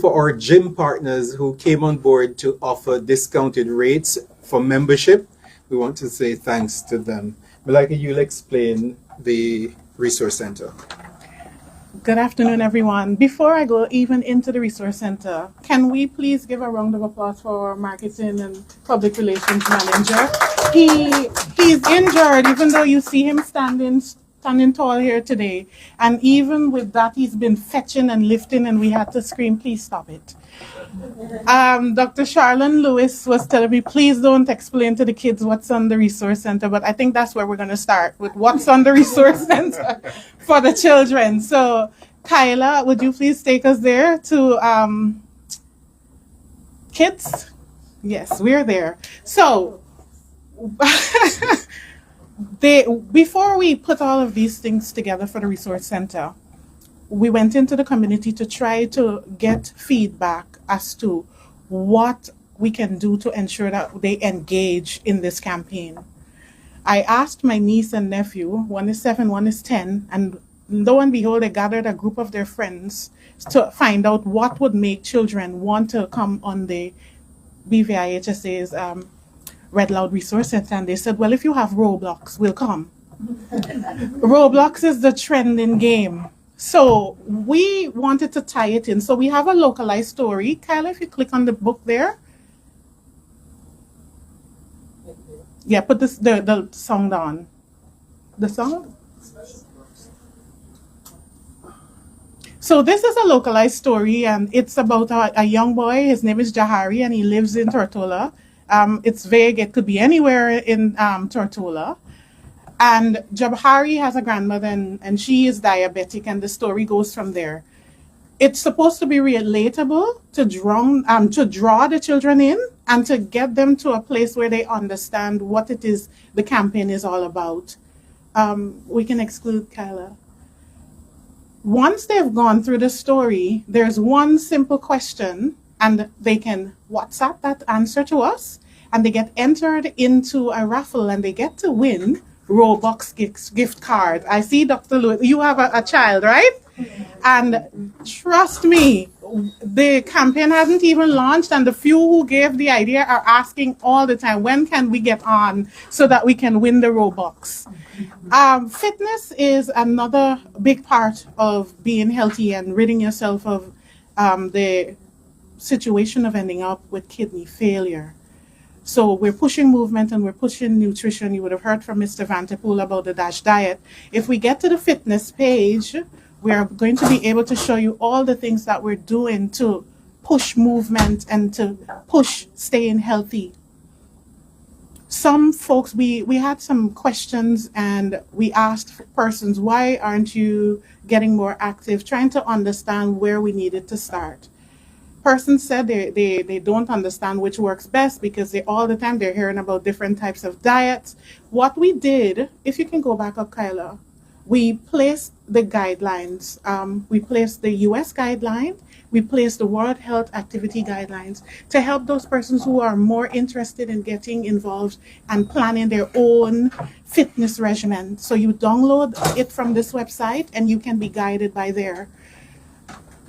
our gym partners who came on board to offer discounted rates for membership, we want to say thanks to them. Malika, you'll explain the resource center. Good afternoon, everyone. Before I go even into the resource center, can we please give a round of applause for our marketing and public relations manager? He's injured, even though you see him standing tall here today. And even with that, he's been fetching and lifting, and we had to scream, please stop it. Dr. Charlene Lewis was telling me, please don't explain to the kids what's on the resource center, but I think that's where we're going to start, with what's on the resource center for the children. So, Kyla, would you please take us there to kids? Yes, we're there. So, before we put all of these things together for the resource center, we went into the community to try to get feedback as to what we can do to ensure that they engage in this campaign. I asked my niece and nephew, one is 7, one is 10, and lo and behold, they gathered a group of their friends to find out what would make children want to come on the BVIHSA's Red Loud Resource Center. And they said, well, if you have Roblox, we'll come. Roblox is the trending game. So we wanted to tie it in. So we have a localized story. Kyla, if you click on the book there. Yeah, put this the song on. The song? So this is a localized story, and it's about a young boy. His name is Jahari, and he lives in Tortola. It's vague. It could be anywhere in Tortola. And Jabhari has a grandmother, and she is diabetic, and the story goes from there. It's supposed to be relatable to draw the children in and to get them to a place where they understand what it is the campaign is all about. We can exclude Kyla. Once they've gone through the story, there's one simple question, and they can WhatsApp that answer to us, and they get entered into a raffle, and they get to win Robux gift card. I see Dr. Lewis, you have a child, right? And trust me, the campaign hasn't even launched, and the few who gave the idea are asking all the time, when can we get on so that we can win the Robux? Fitness is another big part of being healthy and ridding yourself of the situation of ending up with kidney failure. So we're pushing movement and we're pushing nutrition. You would have heard from Mr. Vanterpool about the DASH diet. If we get to the fitness page, we are going to be able to show you all the things that we're doing to push movement and to push staying healthy. Some folks, we had some questions, and we asked persons, why aren't you getting more active, trying to understand where we needed to start. Persons said they don't understand which works best because they all the time they're hearing about different types of diets. What we did, if you can go back up, Kyla, we placed the guidelines. We placed the US guideline. We placed the World Health Activity Guidelines to help those persons who are more interested in getting involved and planning their own fitness regimen. So you download it from this website and you can be guided by there.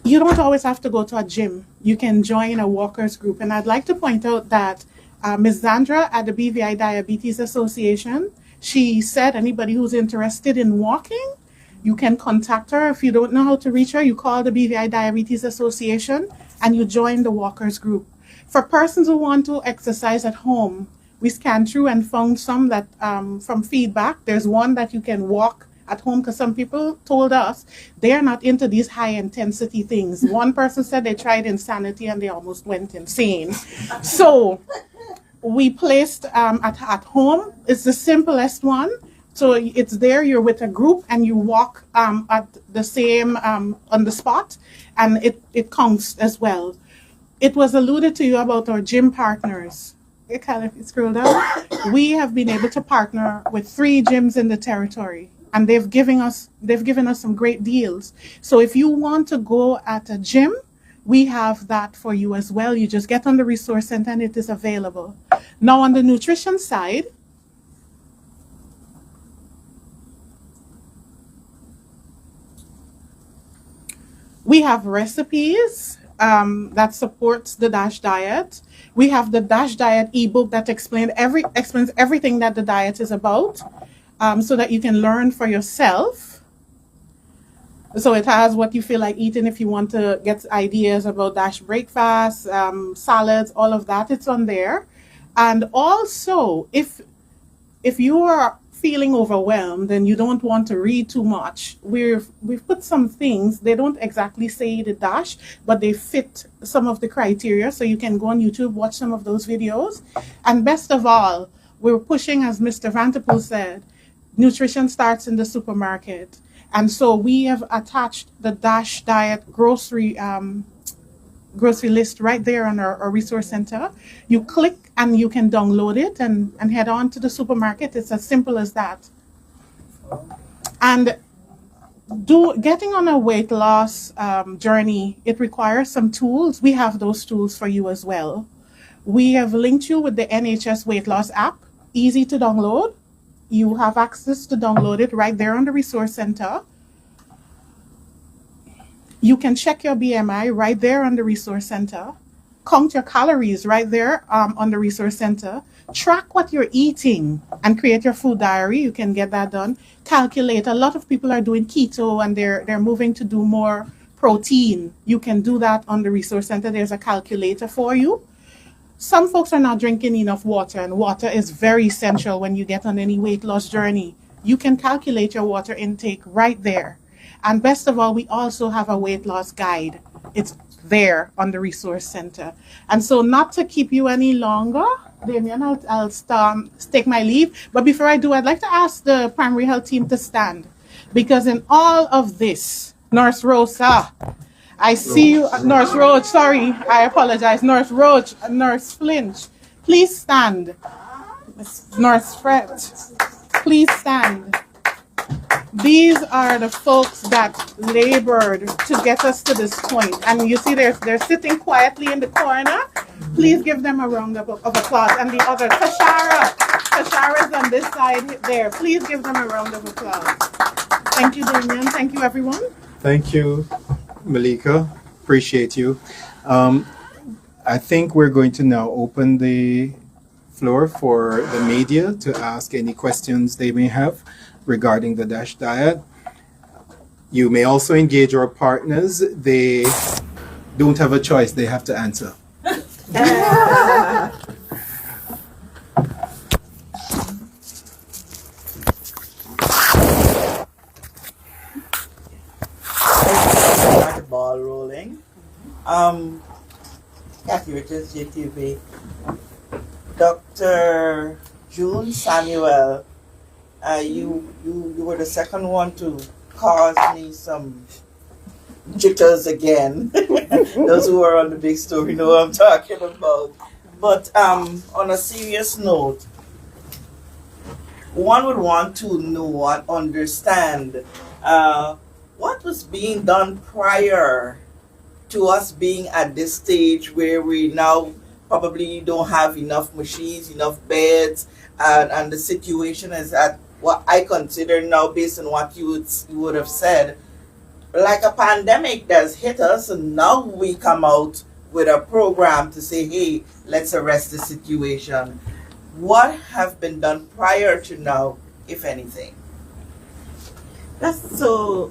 You don't always have to go to a gym. You can join a walkers group. And I'd like to point out that Ms. Zandra at the BVI Diabetes Association, she said anybody who's interested in walking, you can contact her. If you don't know how to reach her, you call the BVI Diabetes Association and you join the walkers group. For persons who want to exercise at home, we scanned through and found some that from feedback. There's one that you can walk at home, because some people told us they're not into these high intensity things. One person said they tried Insanity and they almost went insane. So we placed at home, it's the simplest one. So it's there, you're with a group and you walk at the same, on the spot, and it counts as well. It was alluded to you about our gym partners. If you scroll down, we have been able to partner with 3 gyms in the territory. And they've given us some great deals. So if you want to go at a gym, we have that for you as well. You just get on the resource center and it is available. Now on the nutrition side, We have recipes that supports the DASH diet. We have the DASH diet ebook that explains everything that the diet is about, so that you can learn for yourself. So it has what you feel like eating if you want to get ideas about DASH breakfast, salads, all of that. It's on there. And also, if you are feeling overwhelmed and you don't want to read too much, we've put some things. They don't exactly say the DASH, but they fit some of the criteria. So you can go on YouTube, watch some of those videos. And best of all, we're pushing, as Mr. Vanterpool said, nutrition starts in the supermarket. And so we have attached the DASH diet grocery list right there on our resource center. You click and you can download it and head on to the supermarket. It's as simple as that. And getting on a weight loss journey, it requires some tools. We have those tools for you as well. We have linked you with the NHS weight loss app, easy to download. You have access to download it right there on the resource center. You can check your BMI right there on the resource center. Count your calories right there on the resource center. Track what you're eating and create your food diary. You can get that done. Calculate. A lot of people are doing keto and they're moving to do more protein. You can do that on the resource center. There's a calculator for you. Some folks are not drinking enough water, and water is very essential when you get on any weight loss journey. You can calculate your water intake right there. And best of all, we also have a weight loss guide. It's there on the resource center. And so, not to keep you any longer, Damien, I'll take my leave. But before I do, I'd like to ask the primary health team to stand. Because in all of this, Nurse Rosa, I see you, Nurse Roach, sorry, I apologize. Nurse Roach, Nurse Flinch, please stand. Nurse Fred, please stand. These are the folks that labored to get us to this point. And you see they're sitting quietly in the corner. Please give them a round of applause. And the other, Tashara's on this side there. Please give them a round of applause. Thank you, Damien. Thank you, everyone. Thank you, Malika. Appreciate you. I think we're going to now open the floor for the media to ask any questions they may have regarding the DASH diet. You may also engage our partners. They don't have a choice, they have to answer. Start the ball rolling. Kathy Richards, JTV. Dr. June Samuel, you were the second one to cause me some jitters again. Those who are on the big story know what I'm talking about. But on a serious note, one would want to know and understand what was being done prior to us being at this stage where we now probably don't have enough machines, enough beds, and the situation is at what I consider now, based on what you would have said, like a pandemic that's hit us, and now we come out with a program to say, hey, let's arrest the situation. What have been done prior to now, if anything? That's so.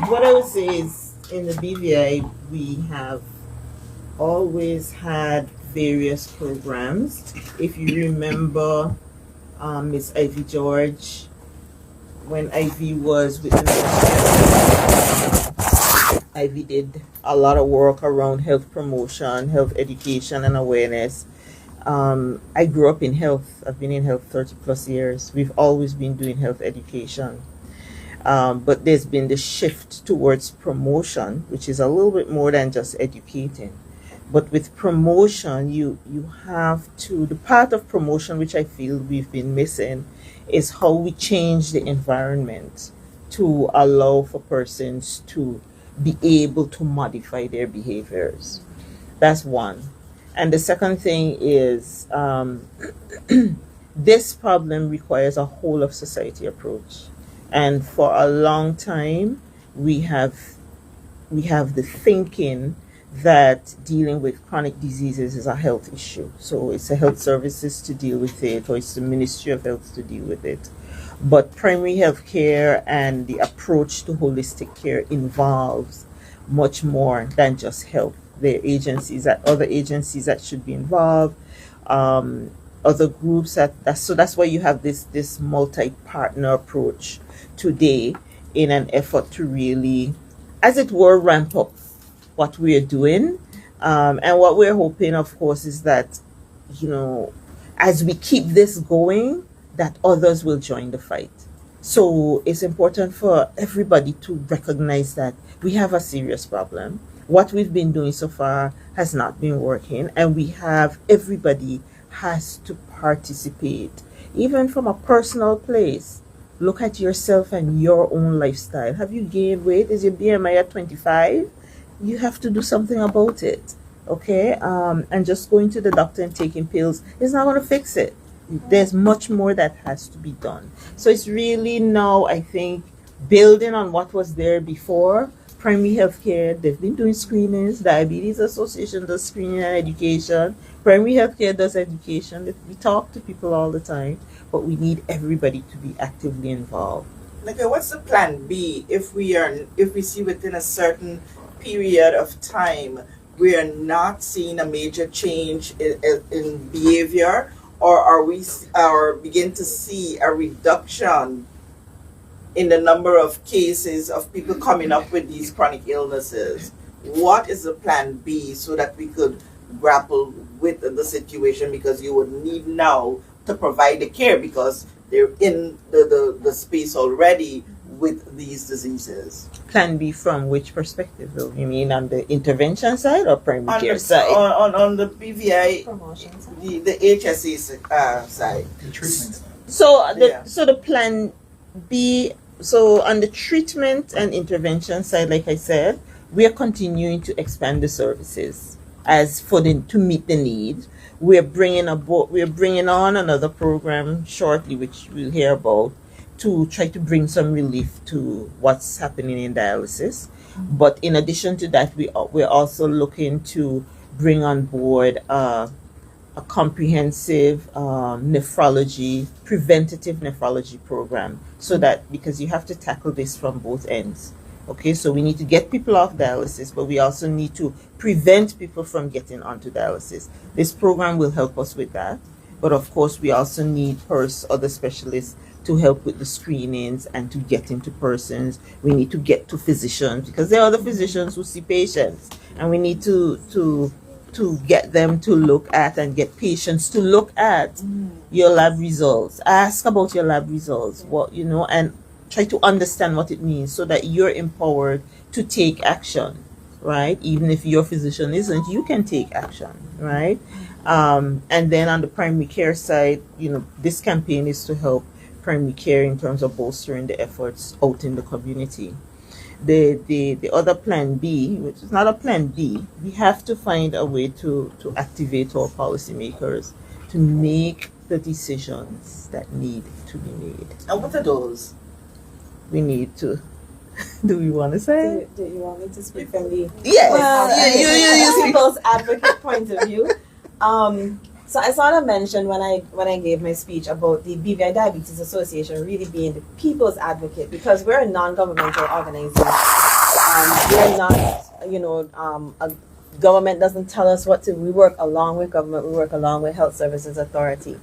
What I would say is, in the BVI, we have always had various programs. If you remember, Miss Ivy George, when Ivy was with the Ivy did a lot of work around health promotion, health education, and awareness. I grew up in health. I've been in health 30 plus years. We've always been doing health education. But there's been the shift towards promotion, which is a little bit more than just educating. But with promotion, you have to, the part of promotion which I feel we've been missing is how we change the environment to allow for persons to be able to modify their behaviors. That's one. And the second thing is this problem requires a whole of society approach. And for a long time, we have we have the thinking that dealing with chronic diseases is a health issue. So it's the health services to deal with it, or it's the Ministry of Health to deal with it. But primary health care and the approach to holistic care involves much more than just health. There are other agencies that should be involved, other groups so that's why you have this multi-partner approach today in an effort to really, as it were, ramp up what we're doing. And what we're hoping, of course, is that, as we keep this going, that others will join the fight. So it's important for everybody to recognize that we have a serious problem. What we've been doing so far has not been working, and everybody has to participate, even from a personal place. Look at yourself and your own lifestyle. Have you gained weight? Is your BMI at 25? You have to do something about it, okay? And just going to the doctor and taking pills is not going to fix it. There's much more that has to be done. So it's really now, I think, building on what was there before. Primary health care, they've been doing screenings. Diabetes Association does screening and education. Primary health care does education. We talk to people all the time, but we need everybody to be actively involved. Okay, what's the plan B if we see within a certain period of time we are not seeing a major change in behavior, or begin to see a reduction in the number of cases of people coming up with these chronic illnesses? What is the plan B so that we could grapple with the situation? Because you would need now to provide the care because they're in the space already with these diseases. Plan B from which perspective, though? You mean on the intervention side or primary care side? On the BVI, Promotion side. the HSA side. The treatment. So Yeah. the plan B. So on the treatment and intervention side, like I said, we are continuing to expand the services to meet the need. We're bringing on another program shortly, which we'll hear about, to try to bring some relief to what's happening in dialysis. But in addition to that, we're also looking to bring on board a comprehensive preventative nephrology program, so that, because you have to tackle this from both ends. Okay, so we need to get people off dialysis, but we also need to prevent people from getting onto dialysis. This program will help us with that. But of course, we also need other specialists to help with the screenings and to get into persons. We need to get to physicians, because there are other physicians who see patients, and we need to get them to look at and get patients to look at your lab results. Ask about your lab results, and try to understand what it means so that you're empowered to take action, right? Even if your physician isn't, you can take action, right? And then on the primary care side, this campaign is to help primary care in terms of bolstering the efforts out in the community. The other plan B, which is not a plan B, we have to find a way to activate our policymakers to make the decisions that need to be made. And what are those? We need to. Do we want to say? Do you want me to speak from the Yes. people's advocate point of view? So I sort of mentioned when I gave my speech about the BVI Diabetes Association really being the people's advocate, because we're a non-governmental organization. We're not, a government doesn't tell us what to. We work along with government. We work along with Health Services Authority.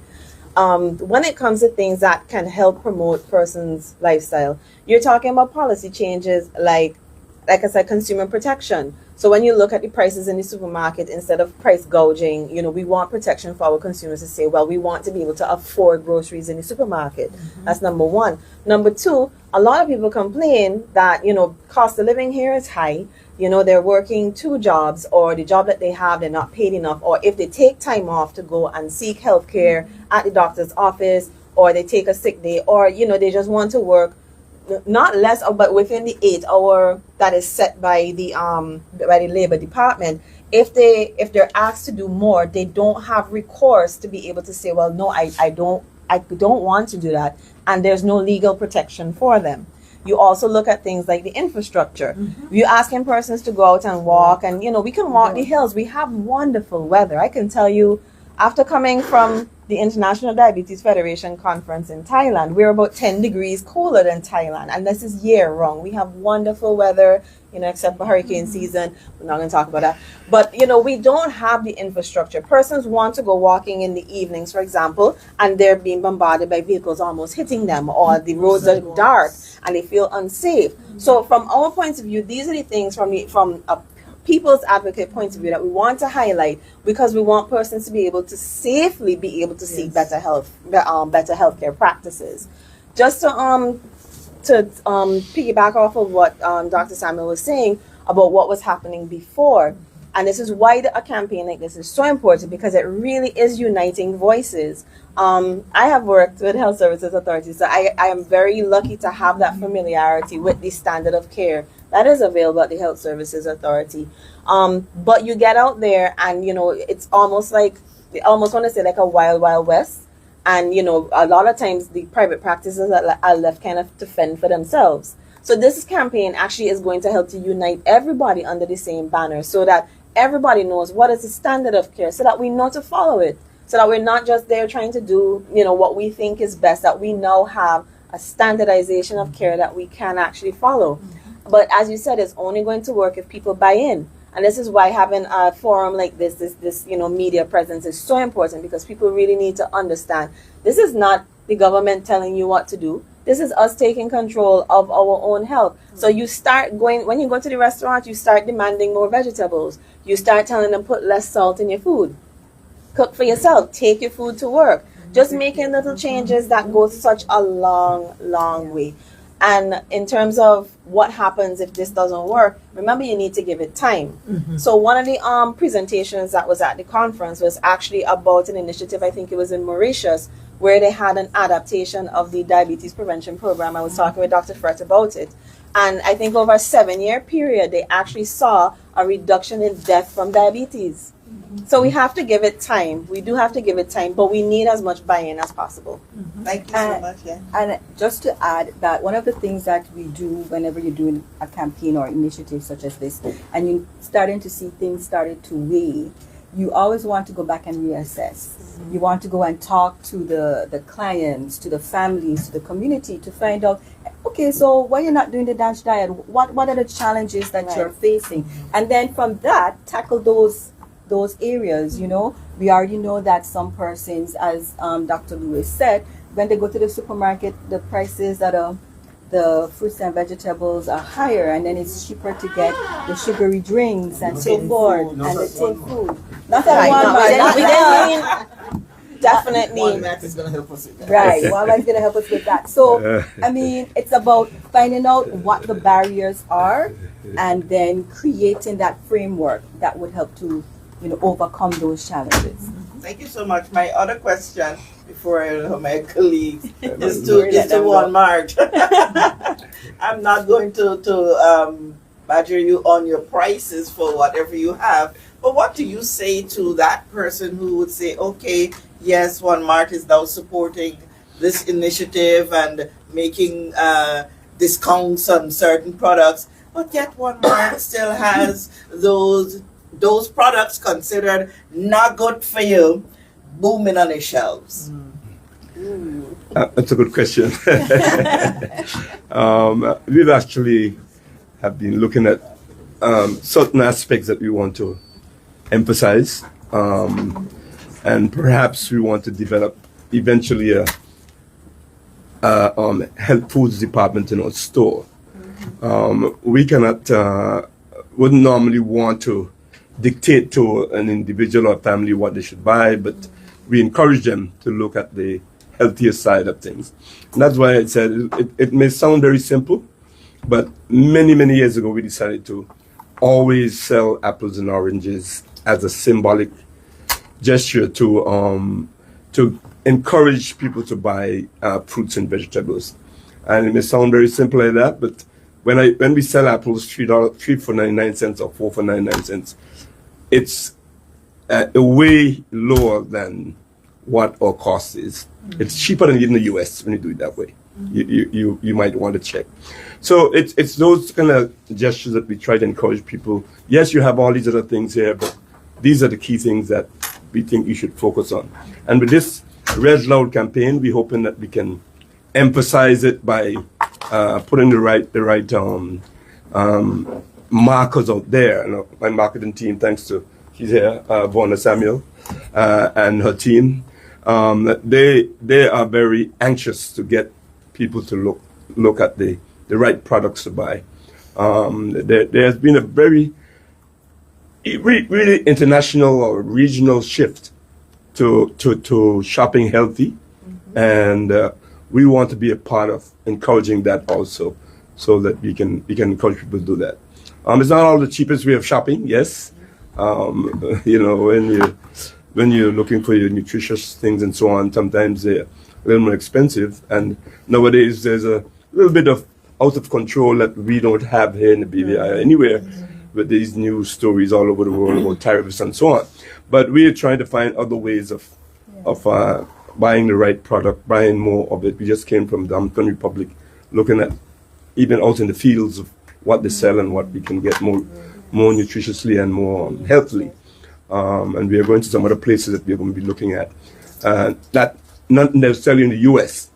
When it comes to things that can help promote person's lifestyle, you're talking about policy changes like I said, consumer protection. So when you look at the prices in the supermarket, instead of price gouging, we want protection for our consumers to say, well, we want to be able to afford groceries in the supermarket. Mm-hmm. That's number one. Number two, a lot of people complain that, cost of living here is high. They're working 2 jobs, or the job that they have, they're not paid enough. Or if they take time off to go and seek health care at the doctor's office, or they take a sick day, or, they just want to work not less, but within the 8 hour that is set by the labor department. If they're asked to do more, they don't have recourse to be able to say, well, no, I don't want to do that, and there's no legal protection for them. You also look at things like the infrastructure. You asking persons to go out and walk, and we can walk the hills. We have wonderful weather. I can tell you, after coming from the International Diabetes Federation conference in Thailand, we're about 10 degrees colder than Thailand, and this is year round. We have wonderful weather, except for hurricane season. We're not going to talk about that. But, we don't have the infrastructure. Persons want to go walking in the evenings, for example, and they're being bombarded by vehicles almost hitting them, or the roads are dark and they feel unsafe. So from our point of view, these are the things from a people's advocate point of view that we want to highlight, because we want persons to be able to safely seek better healthcare practices. Just to piggyback off of what Dr. Samuel was saying about what was happening before, and this is why a campaign like this is so important, because it really is uniting voices. I have worked with Health Services Authority, so I am very lucky to have that familiarity with the standard of care that is available at the Health Services Authority. But you get out there and, it's almost like, I almost want to say like a wild, wild west. And, a lot of times the private practices are left kind of to fend for themselves. So this campaign actually is going to help to unite everybody under the same banner, so that everybody knows what is the standard of care, so that we know to follow it, so that we're not just there trying to do, what we think is best, that we now have a standardization of care that we can actually follow. But as you said, it's only going to work if people buy in. And this is why having a forum like this media presence is so important, because people really need to understand this is not the government telling you what to do. This is us taking control of our own health. So you start going, when you go to the restaurant, you start demanding more vegetables. You start telling them put less salt in your food. Cook for yourself. Take your food to work. Just making little changes that go such a long, long way. And in terms of what happens if this doesn't work, remember you need to give it time. So one of the presentations that was at the conference was actually about an initiative, I think it was in Mauritius, where they had an adaptation of the diabetes prevention program. I was talking with Dr. Frett about it. And I think over a 7-year period, they actually saw a reduction in death from diabetes. So we have to give it time. We do have to give it time, but we need as much buy-in as possible. Thank you so much. Yeah. And just to add that one of the things that we do whenever you're doing a campaign or initiative such as this, and you're starting to see things started to weigh, you always want to go back and reassess. You want to go and talk to the clients, to the families, to the community, to find out, okay, so why you're not doing the DASH diet? What are the challenges that you're facing? And then from that, tackle those areas. We already know that some persons, as Dr. Lewis said, when they go to the supermarket, the prices that the fruits and vegetables are higher, and then it's cheaper to get the sugary drinks and so forth, and the tin food. Not at Walmart. Definitely. Walmart is going to help us with that. Right, Walmart's going to help us with that. So, it's about finding out what the barriers are, and then creating that framework that would help to overcome those challenges. Thank you so much. My other question, before I allow my colleagues, is to Walmart. I'm not going to badger you on your prices for whatever you have, but what do you say to that person who would say, okay, yes, Walmart is now supporting this initiative and making discounts on certain products, but yet Walmart still has those products considered not good for you booming on the shelves? That's a good question. We've actually have been looking at certain aspects that we want to emphasize, and perhaps we want to develop eventually a health foods department in our store. We wouldn't normally want to dictate to an individual or family what they should buy, but we encourage them to look at the healthier side of things. And that's why I said it may sound very simple, but many, many years ago we decided to always sell apples and oranges as a symbolic gesture to encourage people to buy fruits and vegetables. And it may sound very simple like that, but when we sell apples $3 for 99 cents or 4 for 99 cents, it's way lower than what our cost is. It's cheaper than in the US when you do it that way. you might want to check. So it's those kind of gestures that we try to encourage people. Yes, you have all these other things here, but these are the key things that we think you should focus on. And with this Red Loud campaign, we're hoping that we can emphasize it by putting the right markers out there. You know, my marketing team, thanks to she's here, Vonna Samuel, and her team, they are very anxious to get people to look at the right products to buy. There has been a very really international or regional shift to shopping healthy, and we want to be a part of encouraging that also, so that we can encourage people to do that. It's not all the cheapest way of shopping, yes. You know, when you're looking for your nutritious things and so on, sometimes they're a little more expensive. And nowadays there's a little bit of out of control that we don't have here in the BVI anywhere, with these news stories all over the world about tariffs and so on. But we're trying to find other ways of buying the right product, buying more of it. We just came from Dominican Republic, looking at even out in the fields of what they sell and what we can get more nutritiously and more healthily. And we are going to some other places that we're going to be looking at. That not necessarily in the US,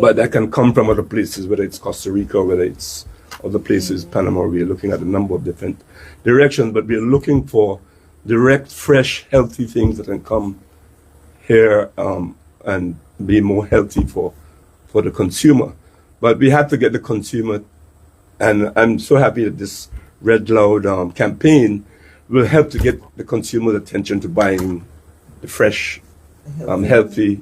but that can come from other places, whether it's Costa Rica, whether it's other places, Panama. We are looking at a number of different directions, but we are looking for direct, fresh, healthy things that can come here and be more healthy for the consumer. But we have to get the consumer, and I'm so happy that this Red Loud campaign will help to get the consumer's attention to buying the fresh, healthy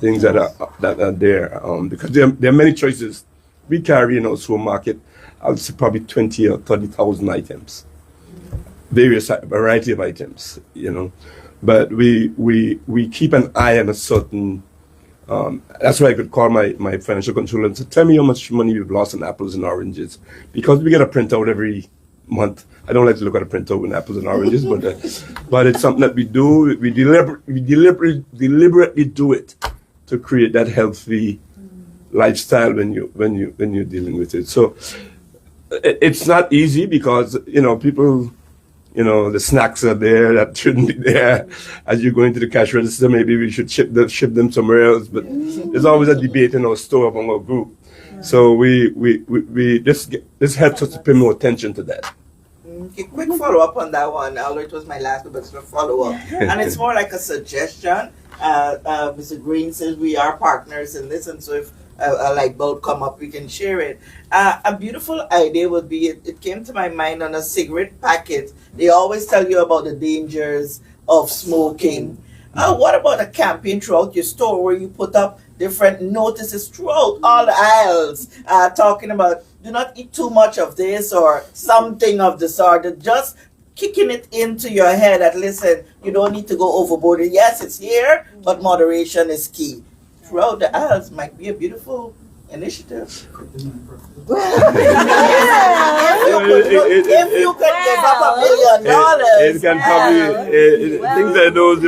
things that are there. Because there are many choices. We carry in our supermarket, I would say probably 20 or 30,000 items, various variety of items, you know. But we keep an eye on a certain. That's why I could call my financial controller and say, tell me how much money you've lost on apples and oranges, because we get a printout every month. I don't like to look at a printout with apples and oranges, but it's something that we do. We deliberately do it to create that healthy lifestyle when you're dealing with it. So it's not easy because people. The snacks are there that shouldn't be there. As you go into the cash register, maybe we should ship them somewhere else. But there's always a debate in our store among our group. So this helps us to pay more attention to that. Okay, quick follow up on that one. Although it was my last, but it's a follow up, and it's more like a suggestion. Mr. Green says we are partners in this, and so if a light bulb come up, we can share it. A beautiful idea would be, it came to my mind on a cigarette packet. They always tell you about the dangers of smoking. What about a campaign throughout your store where you put up different notices throughout all the aisles, talking about do not eat too much of this or something of the sort, just kicking it into your head that, listen, you don't need to go overboard. Yes, it's here, but moderation is key. Throughout the aisles might be a beautiful initiative. If you could give up $1 million, it can probably things like those.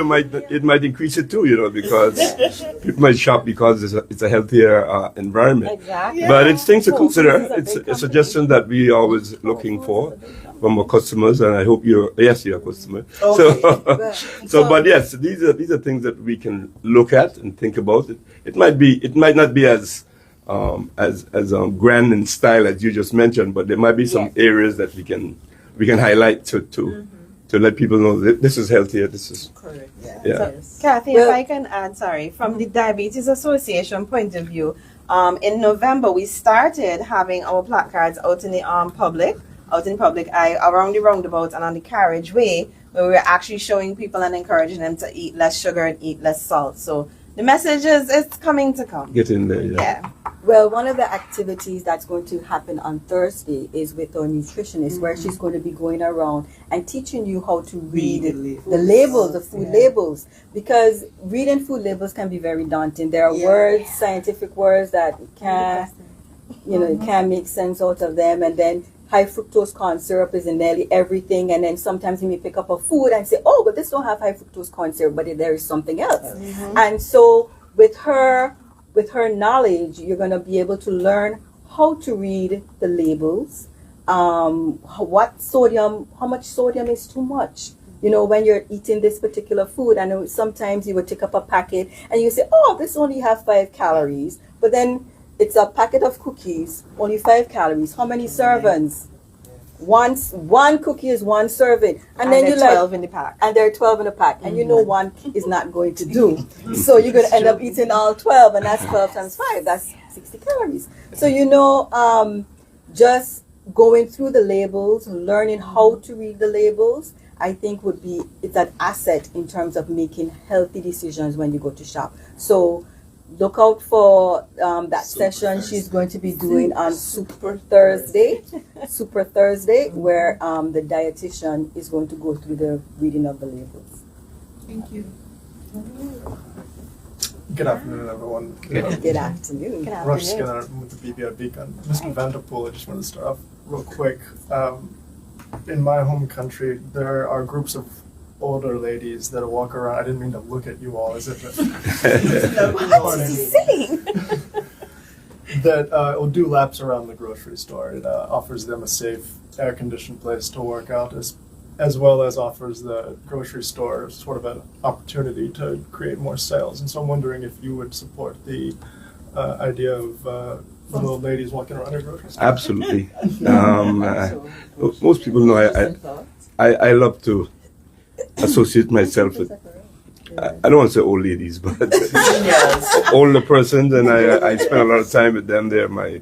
It might increase it too, because people might shop because it's a healthier environment. Exactly. But it's things to consider. It's a suggestion that we always looking for from our customers, and I hope you're a customer. Okay. So, but yes, these are things that we can look at and think about. It might not be as grand in style as you just mentioned, but there might be some areas that we can highlight to let people know that this is healthier. This is correct. So, Kathy, if I can add, from the Diabetes Association point of view, in November we started having our placards out in the public eye, around the roundabout and on the carriageway, where we were actually showing people and encouraging them to eat less sugar and eat less salt. So the message is it's coming to come. Get in there, yeah. Well, one of the activities that's going to happen on Thursday is with our nutritionist, where she's going to be going around and teaching you how to read the labels, the food labels, because reading food labels can be very daunting. There are words, scientific words that can't make sense out of them, and then high fructose corn syrup is in nearly everything, and then sometimes you may pick up a food and say, oh, but this don't have high fructose corn syrup, but there is something else. And so with with her knowledge, you're going to be able to learn how to read the labels, what sodium, how much sodium is too much. You know, when you're eating this particular food, I know sometimes you would take up a packet and you say, oh, this only have 5 calories. But then it's a packet of cookies, only 5 calories. How many servings? One cookie is 1 serving. And then there you are like 12 in the pack. and there are 12 in a pack, and you know one is not going to do. So you're going to end up eating all 12, and that's 12 times 5. That's 60 calories. So, you know, just going through the labels, learning how to read the labels, I think it's an asset in terms of making healthy decisions when you go to shop. So look out for that session she's going to be doing on Super Thursday, where the dietitian is going to go through the reading of the labels. Thank you. Good afternoon, everyone. Good afternoon. Rush Skinner with the BVI Beacon. Mr. Vanderpool, I just want to start off real quick. In my home country, there are groups of older ladies that walk around. I didn't mean to look at you all as if it. What is he saying? That will do laps around the grocery store. It offers them a safe, air-conditioned place to work out, as well as offers the grocery store sort of an opportunity to create more sales. And so I'm wondering if you would support the idea of little ladies walking around your grocery store. Absolutely. Most people know I love to associate myself with, I don't want to say old ladies, but older persons, and I spend a lot of time with them. They're my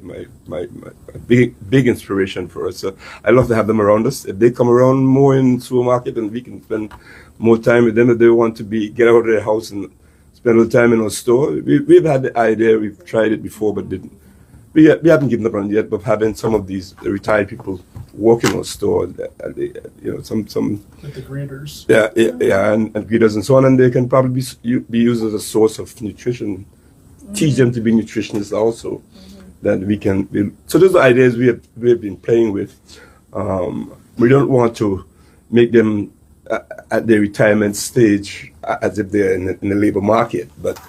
big inspiration for us. So I love to have them around us. If they come around more in supermarket, and we can spend more time with them. If they want to get out of their house and spend a little time in our store, we've had the idea. We've tried it before, but didn't. We haven't given up on it yet, but having some of these retired people work in our store, you know, some With the greeters. yeah, and greeters and so on, and they can probably be used as a source of nutrition. Teach them to be nutritionists also. That we can. So those are ideas we've been playing with. We don't want to make them at their retirement stage as if they're in the labor market, but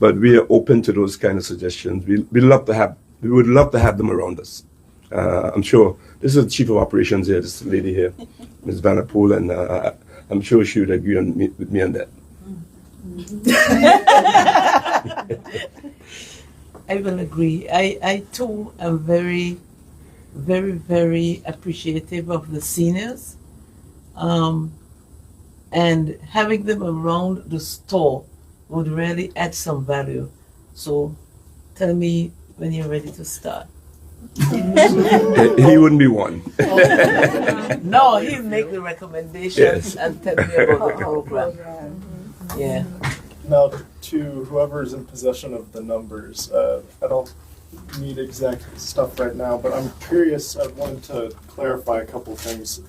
we are open to those kind of suggestions. We would love to have them around us. I'm sure this is the chief of operations here, this lady here, Ms. Vanderpool, and I'm sure she would agree with me on that. I will agree. I too am very, very, very appreciative of the seniors, and having them around the store would really add some value. So tell me when you're ready to start. He wouldn't be one. No, he'll make the recommendations and tell me about the program. Yeah. Now, to whoever's in possession of the numbers, I don't need exact stuff right now, but I'm curious. I wanted to clarify a couple things.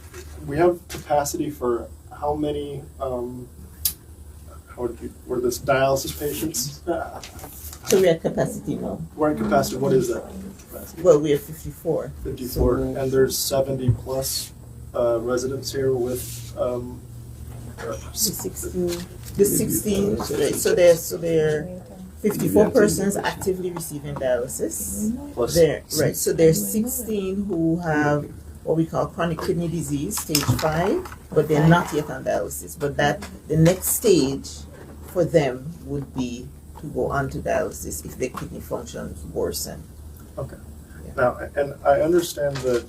We have capacity for how many? What are this, dialysis patients? So we're at capacity now. We're at capacity. What is that? Capacity? Well, we have 54. 54, So and there's 70 plus residents here with 16. The 16. So there are 54 persons actively receiving dialysis. plus. Right. So there's 16 who have what we call chronic kidney disease, stage 5, but they're not yet on dialysis. But the next stage for them would be to go on to dialysis if their kidney function worsen. Okay. Now, and I understand that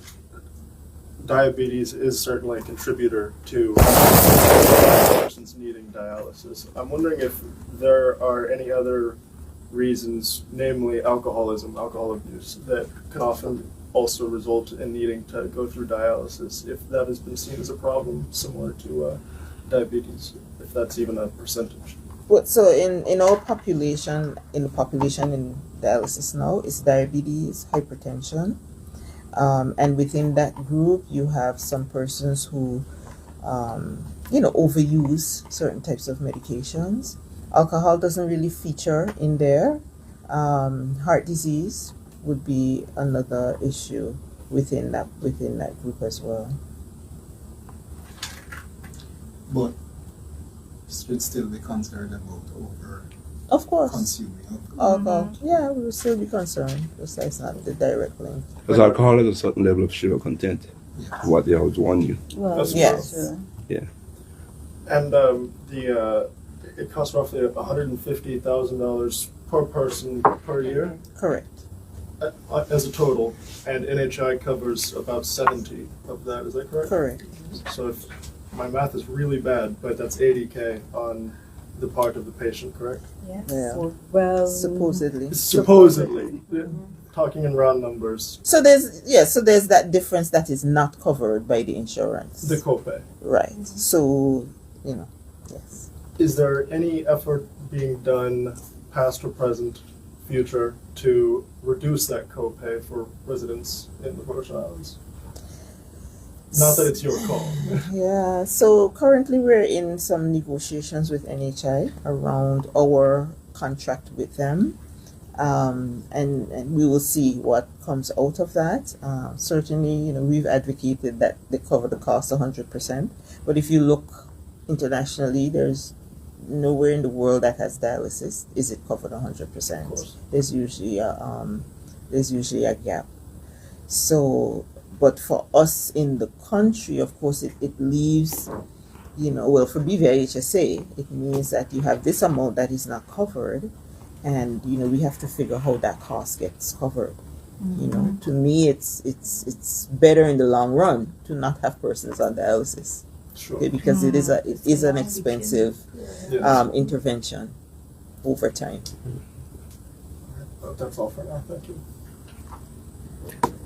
diabetes is certainly a contributor to persons needing dialysis. I'm wondering if there are any other reasons, namely alcohol abuse, that can often also result in needing to go through dialysis, if that has been seen as a problem similar to diabetes, if that's even a percentage. Well, so in our population, in dialysis now, is diabetes, hypertension, and within that group, you have some persons who, overuse certain types of medications. Alcohol doesn't really feature in there. Heart disease would be another issue within that group as well. But should still be considered about over Of course. consuming Alcohol. Yeah, we will still be concerned. Just it's not the direct link. Because alcohol has a certain level of sugar content. What they always warn you. Well, That's Yes. true. And it costs roughly $150,000 per person per year Correct. as a total, and NHI covers about 70 of that. Is that correct? Correct. So if my math is really bad, but that's $80K on the part of the patient, correct? Yeah. Well, Supposedly. Supposedly, talking in round numbers, So there's that difference that is not covered by the insurance. the copay. Right. So, yes. Is there any effort being done, past or present, future, to reduce that copay for residents in the Virgin Islands? Not that it's your call. Yeah. So currently we're in some negotiations with NHI around our contract with them. And we will see what comes out of that. Certainly, we've advocated that they cover the cost 100%. But if you look internationally, there's nowhere in the world that has dialysis is it covered 100%. There's usually a gap. So, but for us in the country, of course, it leaves, for BVIHSA, it means that you have this amount that is not covered. And we have to figure how that cost gets covered. To me, it's better in the long run to not have persons on dialysis, Sure. okay, because it is an expensive Yes. intervention over time. That's all for now. Thank you.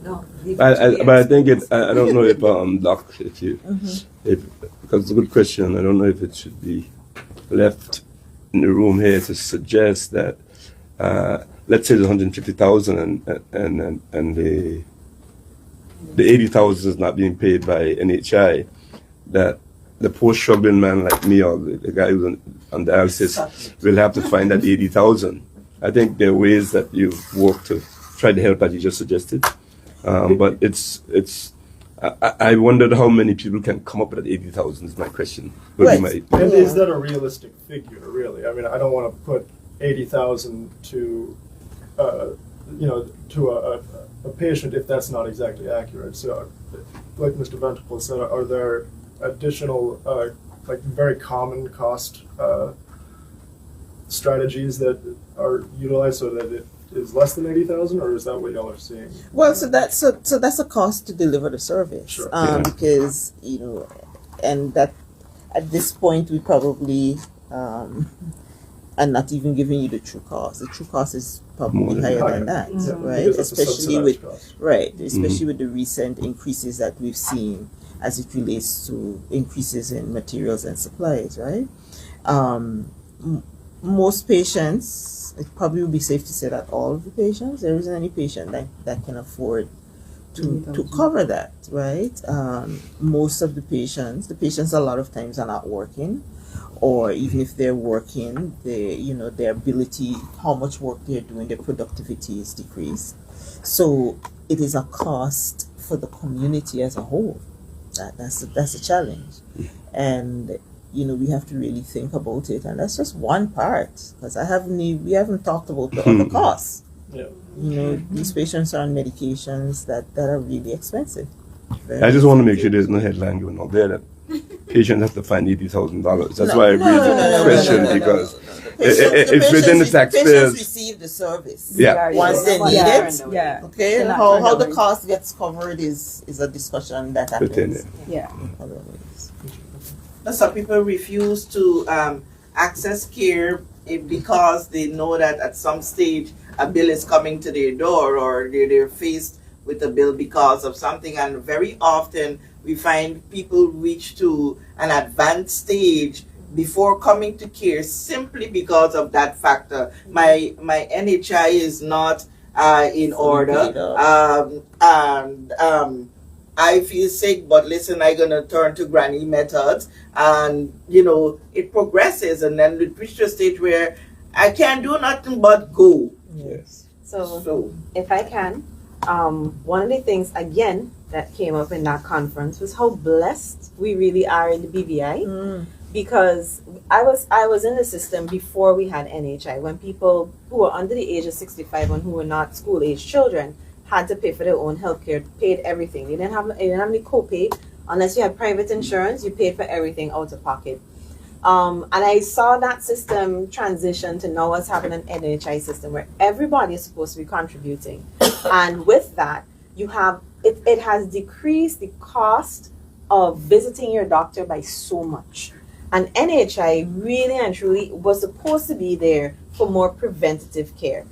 No, But I think I don't know if Doc, if because it's a good question. I don't know if it should be left in the room here to suggest that let's say the 150,000 and the 80,000 is not being paid by NHI, that the poor struggling man like me or the guy who's on dialysis will have to find that 80,000. I think there are ways that you work to try to help that you just suggested, but I wondered how many people can come up with that 80,000 is my question. Right. And is that a realistic figure, really? I mean, I don't want to put 80,000 to, to a patient if that's not exactly accurate. So, like Mr. Ventricle said, are there additional, very common cost strategies that are utilized so that it is less than 80,000, or is that what y'all are seeing? Well, so that's a cost to deliver the service. Sure. Because and that at this point we probably are not even giving you the true cost. The true cost is probably higher than that, right? Because that's a Especially subsidized cost. especially with the recent increases that we've seen as it relates to increases in materials and supplies, right? Most patients, it probably would be safe to say that all of the patients, there isn't any patient that can afford to cover that, right? Most of the patients a lot of times are not working, or even if they're working, their ability, how much work they're doing, their productivity is decreased. So it is a cost for the community as a whole. That's a challenge, and we have to really think about it, and that's just one part, because we haven't talked about the other costs. Yeah. These patients are on medications that are really expensive. I just want to make sure there's no headline going out there that patients have to find $80,000. That's why I raised the question, because it's within the Patients taxpayers. receive the service Yeah. once they need it. Yeah. Okay, They're not how turned the away. cost gets covered is a discussion that Within happens. it. Yeah. Other ways. Some people refuse to access care because they know that at some stage a bill is coming to their door, or they're faced with a bill because of something. And very often we find people reach to an advanced stage before coming to care simply because of that factor. My NHI is not in order. I feel sick, but listen, I'm gonna turn to granny methods, and it progresses, and then it reaches a stage where I can't do nothing but go. Yes. So if I can, one of the things again that came up in that conference was how blessed we really are in the BVI. because I was in the system before we had NHI, when people who were under the age of 65 and who were not school age children had to pay for their own healthcare, paid everything. You didn't have any copay unless you had private insurance. You paid for everything out of pocket. And I saw that system transition to now what's happening in NHI system where everybody is supposed to be contributing, and with that you have it has decreased the cost of visiting your doctor by so much. And NHI really and truly was supposed to be there for more preventative care.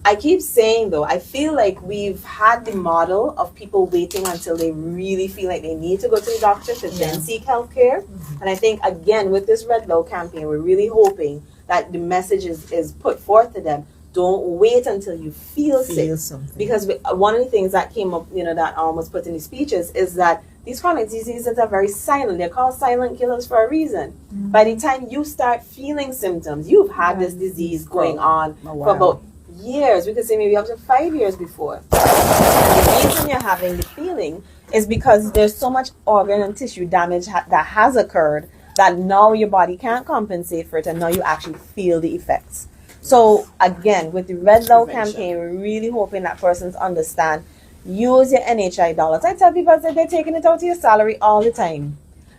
I keep saying though, I feel like we've had the model of people waiting until they really feel like they need to go to the doctor to then seek health care. And I think again with this Red Low campaign, we're really hoping that the message is put forth to them. Don't wait until you feel sick. Something. Because one of the things that came up, that was put in the speeches is that these chronic diseases are very silent. They're called silent killers for a reason. By the time you start feeling symptoms, you've had this disease going on for about years. We could say maybe up to 5 years before. And the reason you're having the feeling is because there's so much organ and tissue damage that has occurred that now your body can't compensate for it, and now you actually feel the effects. So again, with the Red Low campaign, we're really hoping that persons understand. Use your NHI dollars. I tell people that they're taking it out of your salary all the time.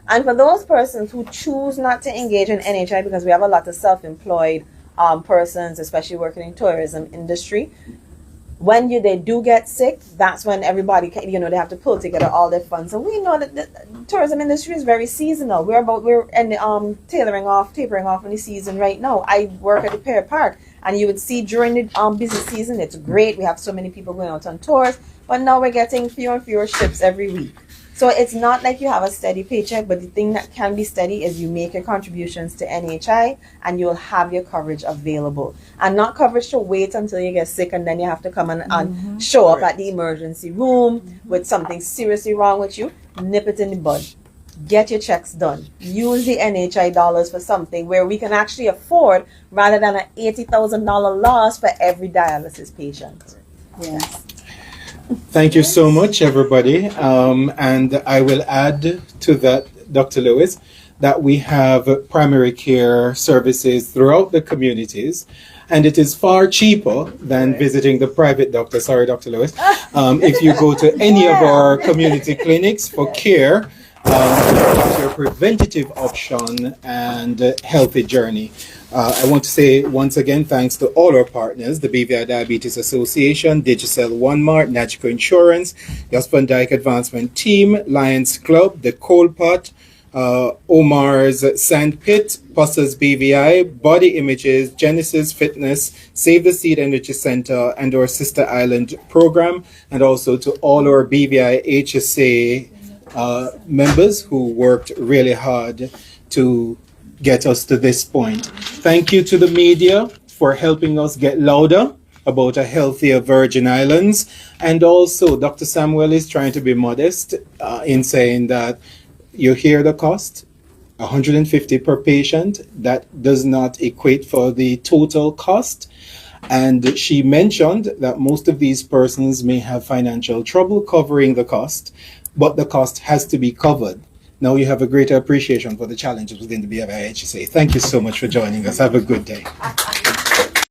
And for those persons who choose not to engage in NHI, because we have a lot of self-employed persons, especially working in tourism industry, when they do get sick, that's when everybody they have to pull together all their funds. And we know that the tourism industry is very seasonal. We're tapering off in the season right now. I work at the Pear Park, and you would see during the busy season, it's great. We have so many people going out on tours, but now we're getting fewer and fewer ships every week. So it's not like you have a steady paycheck, but the thing that can be steady is you make your contributions to NHI and you'll have your coverage available. And not coverage to wait until you get sick and then you have to come and show up at the emergency room with something seriously wrong with you. Nip it in the bud. Get your checks done. Use the NHI dollars for something where we can actually afford, rather than an $80,000 loss for every dialysis patient. Yes. Thank you so much, everybody. And I will add to that, Dr. Lewis, that we have primary care services throughout the communities, and it is far cheaper than visiting the private doctor. Sorry, Dr. Lewis. If you go to any of our community clinics for care, it's your preventative option and healthy journey. I want to say once again thanks to all our partners, the BVI Diabetes Association, Digicel OneMart, Nagico Insurance, Jasper Dyke Advancement Team, Lions Club, the Coal Pot, Omar's Sandpit, Pussa's BVI, Body Images, Genesis Fitness, Save the Seed Energy Center, and our Sister Island program, and also to all our BVIHSA members who worked really hard to get us to this point. Thank you to the media for helping us get louder about a healthier Virgin Islands. And also, Dr. Samuel is trying to be modest in saying that you hear the cost, $150 per patient. That does not equate for the total cost. And she mentioned that most of these persons may have financial trouble covering the cost, but the cost has to be covered. Now you have a greater appreciation for the challenges within the BVIHSA. Thank you so much for joining us. Have a good day.